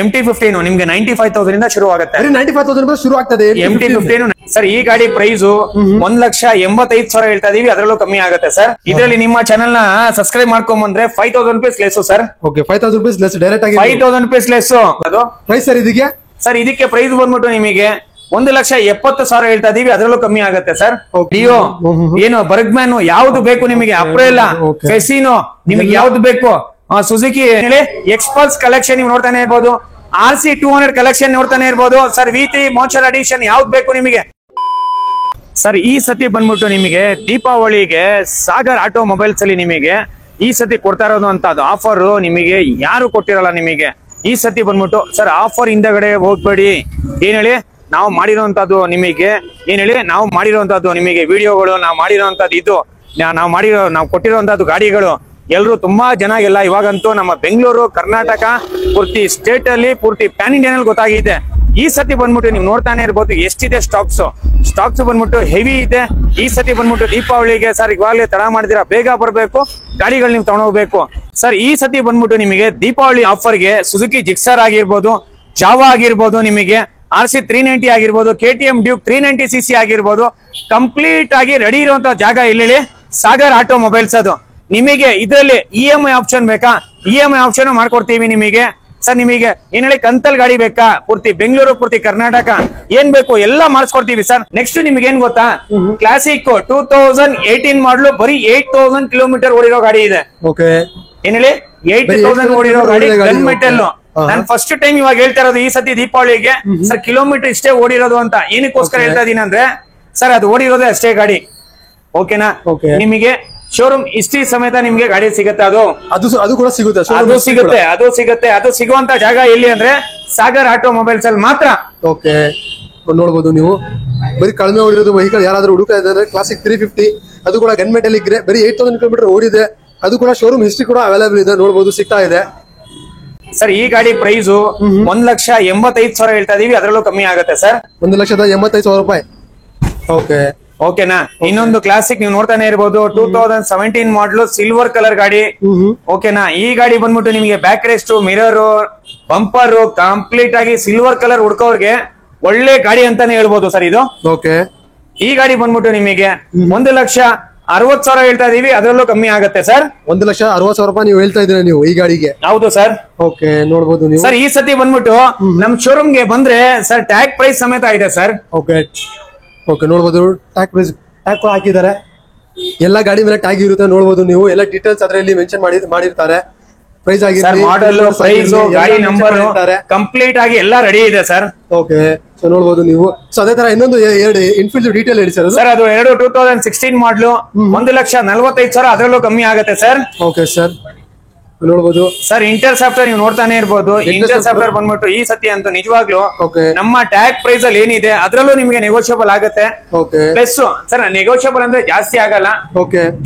MT15 ನಿಮ್ಗೆ 95,000 ಇಂದ ಶುರು ಆಗುತ್ತೆ. 95,000 ಶುರು ಆಗ್ತದೆ MT15 ಸರ್. ಈ ಗಾಡಿ ಪ್ರೈಸ್ 1,85,000 ಹೇಳ್ತಾ ಇದೀವಿ, ಅದರಲ್ಲೂ ಕಮ್ಮಿ ಆಗುತ್ತೆ ಸರ್. ಇದರಲ್ಲಿ ನಿಮ್ಮ ಚಾನೆಲ್ ನ ಸಬ್ಸ್ಕ್ರೈಬ್ ಮಾಡ್ಕೊಂಡ್ ಬಂದ್ರೆ 5,000 rupees less sir. Okay, 5,000 rupees less, direct ಆಗಿ 5,000 ರೂಪೀಸ್ ಲೆಸ್. ಅದು ಪ್ರೈಸ್ ಸರ್ ಇದಕ್ಕೆ? ಸರ್ ಇದಕ್ಕೆ ಪ್ರೈಸ್ ಬಂದ್ಬಿಟ್ಟು ನಿಮಗೆ 1,70,000 ಹೇಳ್ತಾ ಇದೀವಿ, ಅದರಲ್ಲೂ ಕಮ್ಮಿ ಆಗುತ್ತೆ ಸರ್. ಡಿಯೋ ಏನು ಬರ್ಗ್ಮ್ಯಾನ್ ಯಾವ್ದು ಬೇಕು ನಿಮಗೆ, ಅಪ್ರೆಲ್ಲಾ, ಫೆಸಿನೋ, ನಿಮಗೆ ಯಾವ್ದು ಬೇಕು, ಸುಜುಕಿ ಎಕ್ಸ್ಪಲ್ಸ್ ಕಲೆಕ್ಷನ್ ನೀವು ನೋಡ್ತಾನೆ ಇರ್ಬೋದು, RC200 ಕಲೆಕ್ಷನ್ ನೋಡ್ತಾನೆ ಇರ್ಬೋದು ಸರ್. V3 ಮಾನ್ಸ್ಟರ್ ಅಡಿಷನ್ ಯಾವ್ದು ಬೇಕು ನಿಮಗೆ ಸರ್. ಈ ಸತಿ ಬಂದ್ಬಿಟ್ಟು ನಿಮಗೆ ದೀಪಾವಳಿಗೆ ಸಾಗರ್ ಆಟೋಮೊಬೈಲ್ಸ್ ಅಲ್ಲಿ ನಿಮಗೆ ಈ ಸತಿ ಕೊಡ್ತಾ ಇರೋದು ಅಂತ ಆಫರ್ ನಿಮಗೆ ಯಾರು ಕೊಟ್ಟಿರಲ್ಲ ನಿಮಗೆ. ಈ ಸತಿ ಬಂದ್ಬಿಟ್ಟು ಸರ್ ಆಫರ್ ಹಿಂದಗಡೆ ಹೋಗ್ಬೇಡಿ. ಏನ್ ಹೇಳಿ, ನಾವು ಮಾಡಿರೋಂಥದ್ದು ನಿಮಗೆ, ಏನ್ ಹೇಳಿ, ನಾವು ಮಾಡಿರೋಂಥದ್ದು ನಿಮಗೆ ವಿಡಿಯೋಗಳು, ನಾವು ಕೊಟ್ಟಿರೋಂಥದ್ದು ಗಾಡಿಗಳು ಎಲ್ರು ತುಂಬಾ ಜನ ಎಲ್ಲ ಇವಾಗಂತೂ ನಮ್ಮ ಬೆಂಗಳೂರು, ಕರ್ನಾಟಕ, ಪೂರ್ತಿ ಸ್ಟೇಟ್ ಅಲ್ಲಿ, ಪೂರ್ತಿ ಪ್ಯಾನ್ ಇಂಡಿಯನ್ ಅಲ್ಲಿ ಗೊತ್ತಾಗಿದೆ. ಈ ಸತಿ ಬಂದ್ಬಿಟ್ಟು ನೀವು ನೋಡ್ತಾನೆ ಇರ್ಬೋದು ಎಷ್ಟಿದೆ ಸ್ಟಾಕ್ಸ್ ಬಂದ್ಬಿಟ್ಟು ಹೆವಿ ಇದೆ. ಈ ಸತಿ ಬಂದ್ಬಿಟ್ಟು ದೀಪಾವಳಿಗೆ ಸರ್ ಇವಾಗಲೇ ತಡ ಮಾಡಿದಿರಾ, ಬೇಗ ಬರಬೇಕು ಗಾಡಿಗಳು ನೀವು ತಗೊಂಡೋಗ್ಬೇಕು ಸರ್. ಈ ಸತಿ ಬಂದ್ಬಿಟ್ಟು ನಿಮಗೆ ದೀಪಾವಳಿ ಆಫರ್ಗೆ ಸುಜುಕಿ ಜಿಕ್ಸರ್ ಆಗಿರ್ಬೋದು, ಜಾವಾ ಆಗಿರ್ಬೋದು, ನಿಮಗೆ RC390 ಆಗಿರ್ಬೋದು, KTM ಡ್ಯೂಕ್ 390cc ಆಗಿರ್ಬೋದು, ಕಂಪ್ಲೀಟ್ ಆಗಿ ರೆಡಿ ಇರುವಂತ ಜಾಗ ಇಲ್ಲಿ ಸಾಗರ್ ಆಟೋಮೊಬೈಲ್ಸ್. ಅದು ನಿಮಗೆ ಇದರಲ್ಲಿ EMI ಆಪ್ಷನ್ ಬೇಕಾ, EMI ಆಪ್ಷನ್ ಮಾಡ್ಕೊಡ್ತೀವಿ ನಿಮಗೆ ಸರ್. ನಿಮಗೆ ಏನ್ ಹೇಳಿ, ಕಂತಲ್ ಗಾಡಿ ಬೇಕಾ, ಪೂರ್ತಿ ಬೆಂಗಳೂರು, ಪೂರ್ತಿ ಕರ್ನಾಟಕ ಏನ್ ಬೇಕು ಎಲ್ಲ ಮಾಡಿಸ್ಕೊಡ್ತೀವಿ ಸರ್. ನೆಕ್ಸ್ಟ್ ನಿಮ್ಗೆ ಏನ್ ಗೊತ್ತಾ, ಕ್ಲಾಸಿಕ್ 2018 ಮಾಡಲು ಬರೀ 8,000 ಕಿಲೋಮೀಟರ್ ಓಡಿರೋ ಗಾಡಿ ಇದೆ. ಏನ್ ಹೇಳಿ, 8,000 ಓಡಿರೋ ಗಾಡಿ, ಗನ್ ಮೆಟಲ್. ನಾನು ಫಸ್ಟ್ ಟೈಮ್ ಇವಾಗ ಹೇಳ್ತಾ ಇರೋದು ಈ ಸತಿ ದೀಪಾವಳಿಗೆ ಸರ್ ಕಿಲೋಮೀಟರ್ ಇಷ್ಟೇ ಓಡಿರೋದು ಅಂತ. ಏನಕ್ಕೋಸ್ಕರ ಹೇಳ್ತಾ ಇದೀನಿ ಅಂದ್ರೆ ಸರ್ ಅದು ಓಡಿರೋದೇ ಅಷ್ಟೇ ಗಾಡಿ. ಓಕೆನಾ, ನಿಮಗೆ ಶೋರೂಮ್ ಹಿಸ್ಟ್ರಿ ಸಮೇತ ನಿಮ್ಗೆ ಗಾಡಿ ಸಿಗುತ್ತೆ. ಅದು ಕೂಡ ಸಿಗುತ್ತೆ, ಅದು ಸಿಗುವಂತ ಜಾಗ ಎಲ್ಲಿ ಅಂದ್ರೆ ಸಾಗರ್ ಆಟೋಮೊಬೈಲ್ಸ್ ಅಲ್ಲಿ ಮಾತ್ರ. ಓಕೆ, ನೋಡಬಹುದು ನೀವು ಬರೀ ಕಡಿಮೆ ಓಡಿರೋದು ವೆಹಿಕಲ್ ಯಾರಾದ್ರೂ ಹುಡುಕ್ತಾ ಇದ್ದಾರೆ, ಕ್ಲಾಸಿಕ್ 350 ಅದು ಕೂಡ ಗನ್ ಮೆಟಲ್ ಇದ್ರೆ ಬರೀ 8,000 ಕಿಲೋಮೀಟರ್ ಓಡಿದೆ. ಅದು ಕೂಡ ಶೋರೂಮ್ ಹಿಸ್ಟ್ರಿ ಕೂಡ ಅವೈಲೇಬಲ್ ಇದೆ, ನೋಡಬಹುದು, ಸಿಗ್ತಾ ಇದೆ ಸರ್. ಈ ಗಾಡಿ ಪ್ರೈಸ್ 1,85,000 ಹೇಳ್ತಾ ಇದೀವಿ, ಅದರಲ್ಲೂ ಕಮ್ಮಿ ಆಗುತ್ತೆ ಸರ್. 1,85,000 ರೂಪಾಯಿ. ಓಕೆನಾ. ಇನ್ನೊಂದು ಕ್ಲಾಸಿಕ್ ನೀವು ನೋಡ್ತಾನೆ ಇರ್ಬೋದು, 2017 ಮಾಡಲು ಸಿಲ್ವರ್ ಕಲರ್ ಗಾಡಿ. ಓಕೆನಾ, ಈ ಗಾಡಿ ಬಂದ್ಬಿಟ್ಟು ನಿಮಗೆ back rest, mirror, bumper complete ಆಗಿ ಸಿಲ್ವರ್ ಕಲರ್ ಹುಡ್ಕೋರ್ಗೆ ಒಳ್ಳೆ ಗಾಡಿ ಅಂತಾನೆ ಹೇಳ್ಬೋದು ಸರ್ ಇದು. ಈ ಗಾಡಿ ಬಂದ್ಬಿಟ್ಟು ನಿಮಗೆ 1,60,000 ಹೇಳ್ತಾ ಇದೀವಿ, ಅದರಲ್ಲೂ ಕಮ್ಮಿ ಆಗುತ್ತೆ ಸರ್. 1,60,000 ರೂಪಾಯಿ ನೀವು ಹೇಳ್ತಾ ಇದ್ದೀರಾ ನೀವು ಈ ಗಾಡಿಗೆ? ಹೌದು ಸರ್. ಓಕೆ, ನೋಡಬಹುದು ನೀವು ಸರ್. ಈ ಸತಿ ಬಂದ್ಬಿಟ್ಟು ನಮ್ ಶೋರೂಮ್ ಗೆ ಬಂದ್ರೆ ಸರ್ ಟ್ಯಾಗ್ ಪ್ರೈಸ್ ಸಮೇತ ಇದೆ ಸರ್. ಓಕೆ, ನೋಡಬಹುದು, ಟ್ಯಾಗ್ ಹಾಕಿದ್ದಾರೆ. ಎಲ್ಲ ಗಾಡಿ ಮೇಲೆ ಟ್ಯಾಗ್ ಇರುತ್ತೆ, ನೋಡಬಹುದು ನೀವು. ಎಲ್ಲ ಡೀಟೇಲ್ಸ್ ಅದರಲ್ಲಿ ಮೆನ್ಷನ್ ಮಾಡಿರ್ತಾರೆ. ಪ್ರೈಸ್ ಆಗಿರ್ಲಿ, ಮಾಡೆಲ್, ಪ್ರೈಸ್, ಗಾಡಿ ನಂಬರ್ ಕಂಪ್ಲೀಟ್ ಆಗಿ ಎಲ್ಲ ರೆಡಿ ಇದೆ ಸರ್. ಓಕೆ, ಸೊ ನೋಡಬಹುದು ನೀವು. ಸೊ ಅದೇ ತರ ಇನ್ನೊಂದು ಎರಡು ಇನ್ಫಿಲ್ಡ್ ಡೀಟೇಲ್ ಹೇಳಿ ಸರ್. ಸರ್ ಅದು 2016 ಮಾಡಲು 1,45,000, ಅದರಲ್ಲೂ ಕಮ್ಮಿ ಆಗುತ್ತೆ ಸರ್. ಓಕೆ ಸರ್, ನೋಡಬಹುದು ಸರ್. ಇಂಟರ್ಸೆಪ್ಟರ್ ನೀವು ನೋಡ್ತಾನೆ ಇರ್ಬೋದು. ಇಂಟರ್ಸೆಪ್ಟರ್ ಬಂದ್ಬಿಟ್ಟು ಈ ಸತಿ ಅಂತೂ ನಿಜವಾಗ್ಲೂ ನಮ್ಮ ಟ್ಯಾಗ್ ಪ್ರೈಸ್ ಅಲ್ಲಿ ಏನಿದೆ ಅದರಲ್ಲೂ ನಿಮಗೆ ನೆಗೋಷಿಯಬಲ್ ಆಗುತ್ತೆ. ಪ್ಲಸ್ ಸರ್ ನೆಗೋಷಿಯಬಲ್ ಅಂದ್ರೆ ಜಾಸ್ತಿ ಆಗಲ್ಲ,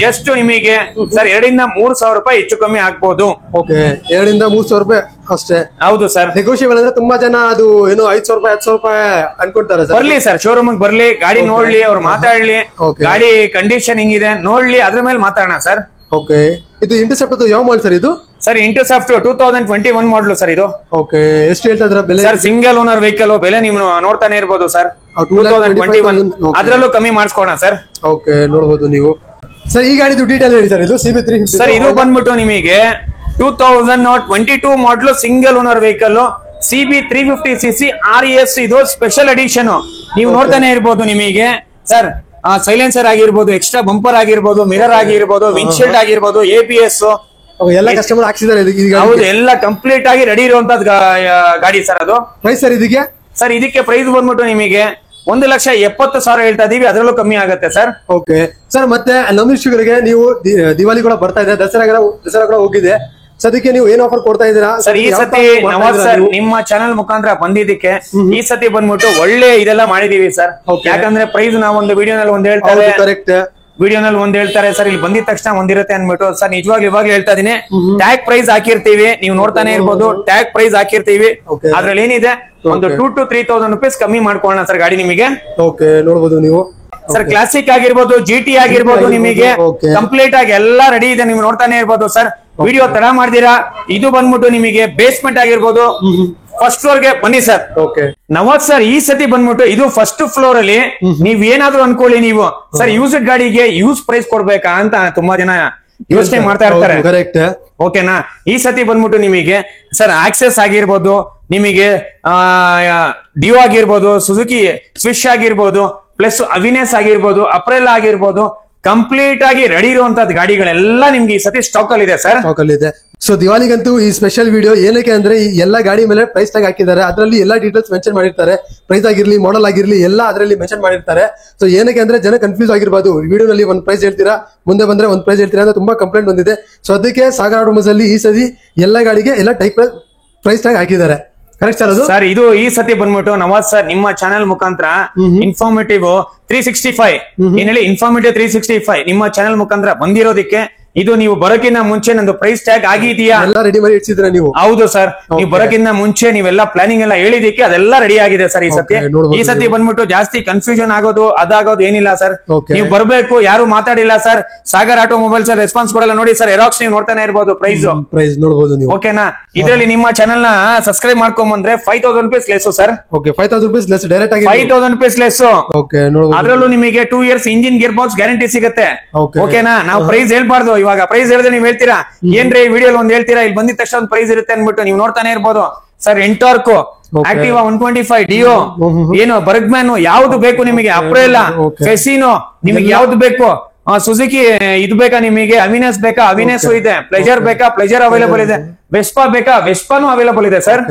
ಜಸ್ಟ್ ನಿಮಗೆ ಸರ್ 2,000-3,000 ರೂಪಾಯಿ ಹೆಚ್ಚು ಕಮ್ಮಿ ಆಗ್ಬಹುದು. 2,000-3,000 ರೂಪಾಯಿ ಅಷ್ಟೇ. ಹೌದು ಸರ್. ನೆಗೋಷಿಯಬಲ್ ಅಂದ್ರೆ ತುಂಬಾ ಜನ ಅದು ಏನು 5,000 ರೂಪಾಯಿ 10,000 ರೂಪಾಯಿ ಅನ್ಕೊಂತಾರೆ ಸರ್. ಬರ್ಲಿ ಸರ್, ಶೋರೂಮ್ ಬರ್ಲಿ, ಗಾಡಿ ನೋಡ್ಲಿ, ಅವ್ರು ಮಾತಾಡ್ಲಿ, ಗಾಡಿ ಕಂಡೀಷನ್ ಹಿಂಗಿದೆ ನೋಡ್ಲಿ, ಅದ್ರ ಮೇಲೆ ಮಾತಾಡೋಣ ಸರ್. ಓಕೆ, ಇದು ಇಂಟರ್ಸೆಪ್ಟರ್ ಯಾವ ಮಾಡೆಲ್ ಸರ್ ಇದು? ಸರ್ ಇಂಟರ್ಸೆಪ್ಟರ್ 2021 ಮಾಡಲು ಸರ್ ಇದು. ಓಕೆ, ಎಷ್ಟು ಹೇಳ್ತಾ ಇದ್ರ ಬೆಲೆ? ಸರ್ ಸಿಂಗಲ್ ಓನರ್ ವೆಹಿಕಲ್ ಬೆಲೆ ನೀವು ನೋಡ್ತಾನೆ ಇರ್ಬೋದು ಸರ್. 2021 ಅದರಲ್ಲೂ ಕಮ್ಮಿ ಮಾಡಿಸ್ಕೊಣ ಸರ್. ಓಕೆ, ನೋಡಬಹುದು ನೀವು. ಸರ್ ಈ ಗಾಡಿದು ಡೀಟೇಲ್ ಹೇಳಿ ಸರ್. ಇದು CB350 ಸರ್. ಇದು ಬಂದ್ಬಿಟ್ಟು ನಿಮಗೆ 2022 ಮಾಡಲು single owner vehicle, CB350cc RES. ಇದು ಸ್ಪೆಷಲ್ ಎಡಿಷನ್ ನೀವು ನೋಡ್ತಾನೆ ಇರ್ಬೋದು ನಿಮಗೆ ಸರ್. ಸೈಲೆನ್ಸರ್ ಆಗಿರ್ಬೋದು, ಎಕ್ಸ್ಟ್ರಾ ಬಂಪರ್ ಆಗಿರ್ಬೋದು, ಮಿರರ್ ಆಗಿರ್ಬೋದು, ವಿಂಡ್ಶೀಲ್ಡ್ ಆಗಿರ್ಬೋದು, ABS ಎಲ್ಲ ಕಸ್ಟಮರ್ ಹಾಕ್ಸಿದ್ದಾರೆ. ಹೌದು, ಎಲ್ಲ ಕಂಪ್ಲೀಟ್ ಆಗಿ ರೆಡಿ ಇರುವಂತದ್ದು ಗಾಡಿ ಸರ್. ಅದು ಪ್ರೈಸ್ ಸರ್ ಇದಕ್ಕೆ? ಸರ್ ಇದಕ್ಕೆ ಪ್ರೈಸ್ ಬಂದ್ಬಿಟ್ಟು ನಿಮಗೆ 1,70,000 ಹೇಳ್ತಾ ಇದೀವಿ, ಅದರಲ್ಲೂ ಕಮ್ಮಿ ಆಗುತ್ತೆ ಸರ್. Okay sir. ಮತ್ತೆ ನಮ್ಮ ಇಶ್ಯೂಗಳಿಗೆ ನೀವು ದಿವಾಲಿ ಕೂಡ ಬರ್ತಾ ಇದೆ, ದಸರಾ ಕೂಡ ಹೋಗಿದೆ. ಸದ್ಯಕ್ಕೆ ನೀವು ಏನ್ ಆಫರ್ ಕೊಡ್ತಾ ಇದ್ದೀರಾ ಸರ್? ಈ ಸತಿ ನವಾಜ್ ಸರ್ ನಿಮ್ಮ ಚಾನಲ್ ಮುಖಾಂತರ ಬಂದಿದ್ದಕ್ಕೆ ಈ ಸತಿ ಬಂದ್ಬಿಟ್ಟು ಒಳ್ಳೆ ಇದೆಲ್ಲ ಮಾಡಿದೀವಿ ಸರ್. ಯಾಕಂದ್ರೆ ಪ್ರೈಸ್ ನಾವು ಒಂದು ವಿಡಿಯೋನಲ್ಲಿ ಒಂದ್ ಹೇಳ್ತಾರೆ, ಕರೆಕ್ಟ್, ವಿಡಿಯೋನಲ್ಲಿ ಒಂದ್ ಹೇಳ್ತಾರೆ ಸರ್, ಇಲ್ಲಿ ಬಂದಿದ ತಕ್ಷಣ ಒಂದಿರುತ್ತೆ ಅನ್ಬಿಟ್ಟು ಸರ್. ನಿಜವಾಗ್ಲೂ ಇವಾಗ್ಲೂ ಹೇಳ್ತಾ ಇದೀನಿ, ಟ್ಯಾಗ್ ಪ್ರೈಸ್ ಹಾಕಿರ್ತೀವಿ, ನೀವು ನೋಡ್ತಾನೆ ಇರ್ಬೋದು, ಟ್ಯಾಗ್ ಪ್ರೈಸ್ ಹಾಕಿರ್ತೀವಿ. ಅದ್ರಲ್ಲಿ ಏನಿದೆ ಒಂದು 2,000 to 3,000 ರೂಪೀಸ್ ಕಮ್ಮಿ ಮಾಡ್ಕೊಳ್ಳೋಣ ಸರ್ ಗಾಡಿ ನಿಮಗೆ. ಓಕೆ, ನೋಡಬಹುದು ನೀವು ಸರ್. ಕ್ಲಾಸಿಕ್ ಆಗಿರ್ಬೋದು, GT ಆಗಿರ್ಬೋದು, ನಿಮಗೆ ಕಂಪ್ಲೀಟ್ ಆಗಿ ಎಲ್ಲಾ ರೆಡಿ ಇದೆ, ನೀವು ನೋಡ್ತಾನೆ ಇರ್ಬೋದು ಸರ್. ವಿಡಿಯೋ ತಡ ಮಾಡ್ದಿರಾ. ಇದು ಬಂದ್ಬಿಟ್ಟು ನಿಮಗೆ ಬೇಸ್ಮೆಂಟ್ ಆಗಿರ್ಬೋದು, ಫಸ್ಟ್ ಫ್ಲೋರ್ ಗೆ ಬನ್ನಿ ಸರ್. ಓಕೆ ನವಾಜ್ ಸರ್ ಈ ಸತಿ ಬಂದ್ಬಿಟ್ಟು ಇದು ಫಸ್ಟ್ ಫ್ಲೋರ್ ಅಲ್ಲಿ ನೀವ್ ಏನಾದ್ರು ಅನ್ಕೊಳ್ಳಿ ನೀವು ಸರ್ ಯೂಸ್ಡ್ ಗಾಡಿಗೆ ಯೂಸ್ ಪ್ರೈಸ್ ಕೊಡ್ಬೇಕಾ ಅಂತ ತುಂಬಾ ಜನ ಯೋಚನೆ ಮಾಡ್ತಾ ಇರ್ತಾರೆ. ಕರೆಕ್ಟ್. ಓಕೆನಾ, ಈ ಸತಿ ಬಂದ್ಬಿಟ್ಟು ನಿಮಗೆ ಸರ್ ಆಕ್ಸೆಸ್ ಆಗಿರ್ಬೋದು, ನಿಮಗೆ ಡಿಯೋ ಆಗಿರ್ಬೋದು, ಸುಜುಕಿ ಸ್ವಿಶ್ ಆಗಿರ್ಬೋದು, ಪ್ಲಸ್ ಅವಿನೆಸ್ ಆಗಿರ್ಬೋದು, ಅಪ್ರೆಲ್ ಆಗಿರ್ಬೋದು, ಕಂಪ್ಲೀಟ್ ಆಗಿ ರೆಡಿ ಇರುವಂತದ್ದು ಗಾಡಿಗಳೆಲ್ಲ ನಿಮ್ಗೆ ಈ ಸತಿ ಸ್ಟಾಕ್ ಅಲ್ಲಿ ಇದೆ ಸರ್. ಸ್ಟಾಕ್ ಅಲ್ಲಿ ಇದೆ. ಸೊ ದಿವಾಲಿಗಂತೂ ಈ ಸ್ಪೆಷಲ್ ವಿಡಿಯೋ ಏನಕ್ಕೆ ಅಂದ್ರೆ ಈ ಎಲ್ಲಾ ಗಾಡಿ ಮೇಲೆ ಪ್ರೈಸ್ ಟ್ಯಾಗ್ ಹಾಕಿದ್ದಾರೆ, ಅದರಲ್ಲಿ ಎಲ್ಲಾ ಡೀಟೇಲ್ಸ್ ಮೆನ್ಷನ್ ಮಾಡಿರ್ತಾರೆ, ಪ್ರೈಸ್ ಆಗಿರ್ಲಿ ಮಾಡೆಲ್ ಆಗಿರ್ಲಿ ಎಲ್ಲ ಅದರಲ್ಲಿ ಮೆನ್ಷನ್ ಮಾಡಿರ್ತಾರೆ. ಸೊ ಏನಕ್ಕೆ ಅಂದ್ರೆ ಜನ ಕನ್ಫ್ಯೂಸ್ ಆಗಿರ್ಬೋದು, ವಿಡಿಯೋನಲ್ಲಿ ಒಂದ್ ಪ್ರೈಸ್ ಹೇಳ್ತೀರಾ, ಮುಂದೆ ಬಂದ್ರೆ ಒಂದ್ ಪ್ರೈಸ್ ಹೇಳ್ತೀರಾ ಅಂತ ತುಂಬಾ ಕಂಪ್ಲೇಂಟ್ ಬಂದಿದೆ. ಸೊ ಅದಕ್ಕೆ ಸಾಗರ್ ಆಟೋಮೊಬೈಲ್ಸ್ ಅಲ್ಲಿ ಈ ಸತಿ ಎಲ್ಲಾ ಗಾಡಿಗೆ ಎಲ್ಲ ಟೈಪ್ ಪ್ರೈಸ್ ಟ್ಯಾಗ್ ಹಾಕಿದ್ದಾರೆ. ಕರೆಕ್ಟ್ ಸರ್ ಅದು ಸರ್. ಇದು ಈ ಸತಿ ಬಂದ್ಬಿಟ್ಟು ನವಾಜ್ ಸರ್ ನಿಮ್ಮ ಚಾನೆಲ್ ಮುಖಾಂತರ ಇನ್ಫಾರ್ಮೇಟಿವ್ 365 ಏನ್ ಹೇಳಿ ಇನ್ಫಾರ್ಮೇಟಿವ್ 365 ನಿಮ್ಮ ಚಾನೆಲ್ ಮುಖಾಂತರ ಬಂದಿರೋದಕ್ಕೆ ಇದು ನೀವು ಬರೋಕ್ಕಿಂತ ಮುಂಚೆ ನಂದು ಪ್ರೈಸ್ ಟ್ಯಾಗ್ ಆಗಿದೆಯಾ ಎಲ್ಲ ರೆಡಿ ಮಾಡಿ ಇಡ್ಸಿದ್ರೆ ನೀವು? ಹೌದು ಸರ್, ನೀವು ಬರೋಕ್ಕಿಂತ ಮುಂಚೆ ನೀವೆಲ್ಲ ಪ್ಲಾನಿಂಗ್ ಎಲ್ಲ ಹೇಳಿದಕ್ಕೆ ಅದೆಲ್ಲ ರೆಡಿ ಆಗಿದೆ ಸರ್. ಈ ಸತಿ ಈ ಸತಿ ಬಂದ್ಬಿಟ್ಟು ಜಾಸ್ತಿ ಕನ್ಫ್ಯೂಷನ್ ಆಗೋದು ಅದಾಗೋದು ಏನಿಲ್ಲ ಸರ್. ನೀವು ಬರ್ಬೇಕು, ಯಾರು ಮಾತಾಡಿಲ್ಲ ಸರ್. ಸಾಗರ್ ಆಟೋಮೊಬೈಲ್ಸ್ ರೆಸ್ಪಾನ್ಸ್ ಕೊಡಲ್ಲ ನೋಡಿ ಸರ್. ಎರಾಕ್ಸ್ ನೀವು ನೋಡ್ತಾನೆ ಇರ್ಬೋದು, ಪ್ರೈಸ್ ನೋಡಬಹುದು ನೀವು. ಓಕೆನಾ, ಇದರಲ್ಲಿ ನಿಮ್ಮ ಚಾನೆಲ್ ನ ಸಬ್ಸ್ಕ್ರೈಬ್ ಮಾಡ್ಕೊಂಡ್ ಬಂದ್ರೆ 5000 rupees less sir. Okay, 5000 rupees less direct ಆಗಿ 5000 ರೂಪೀಸ್ ಲೆಸ್. ಓಕೆ, ನೋಡಬಹುದು. ಅದರಲ್ಲೂ ನಿಮಗೆ 2 years engine gear box guarantee ಸಿಗುತ್ತೆ. ಓಕೆನಾ, ನಾವು ಪ್ರೈಸ್ ಹೇಳ್ಬಾರ್ದು. ಇವಾಗ ಪ್ರೈಸ್ ಹೇಳಿದ್ರೆ ನೀವು ಹೇಳ್ತೀರಾ ಏನ್ರಿ ವಿಡಿಯೋ ಒಂದ್ ಹೇಳ್ತೀರಾ, ಇಲ್ಲಿ ಬಂದಿದ ತಕ್ಷಣ ಒಂದು ಪ್ರೈಸ್ ಇರುತ್ತೆ ಅನ್ಬಿಟ್ಟು ನೀವು ನೋಡ್ತಾನೆ ಇರ್ಬೋದು ಸರ್. ಎಂಟಾರ್ಕ್, ಆಕ್ಟಿವಾ 125, ಡಿಯೋ, ಏನು ಬರ್ಗ್ಮ್ಯಾನ್, ಯಾವ್ದು ಬೇಕು ನಿಮಗೆ, ಅಪ್ರೆಲ್ಲ, ಫೆಸಿನೋ, ನಿಮಗೆ ಯಾವ್ದು ಬೇಕು, ಸುಜುಕಿ ಇದು ಬೇಕಾ ನಿಮಗೆ, ಅವಿನೆಸ್ ಬೇಕಾ, ಅವಿನೆಸ್ ಇದೆ, ಪ್ಲೆಜರ್ ಬೇಕಾ, ಪ್ಲೆಜರ್ ಅವೈಲೇಬಲ್ ಇದೆ, ವೆಸ್ಪಾ ಬೇಕಾ, ವೆಸ್ಪಾನು ಅವೈಲೇಬಲ್ ಇದೆ ಸರ್.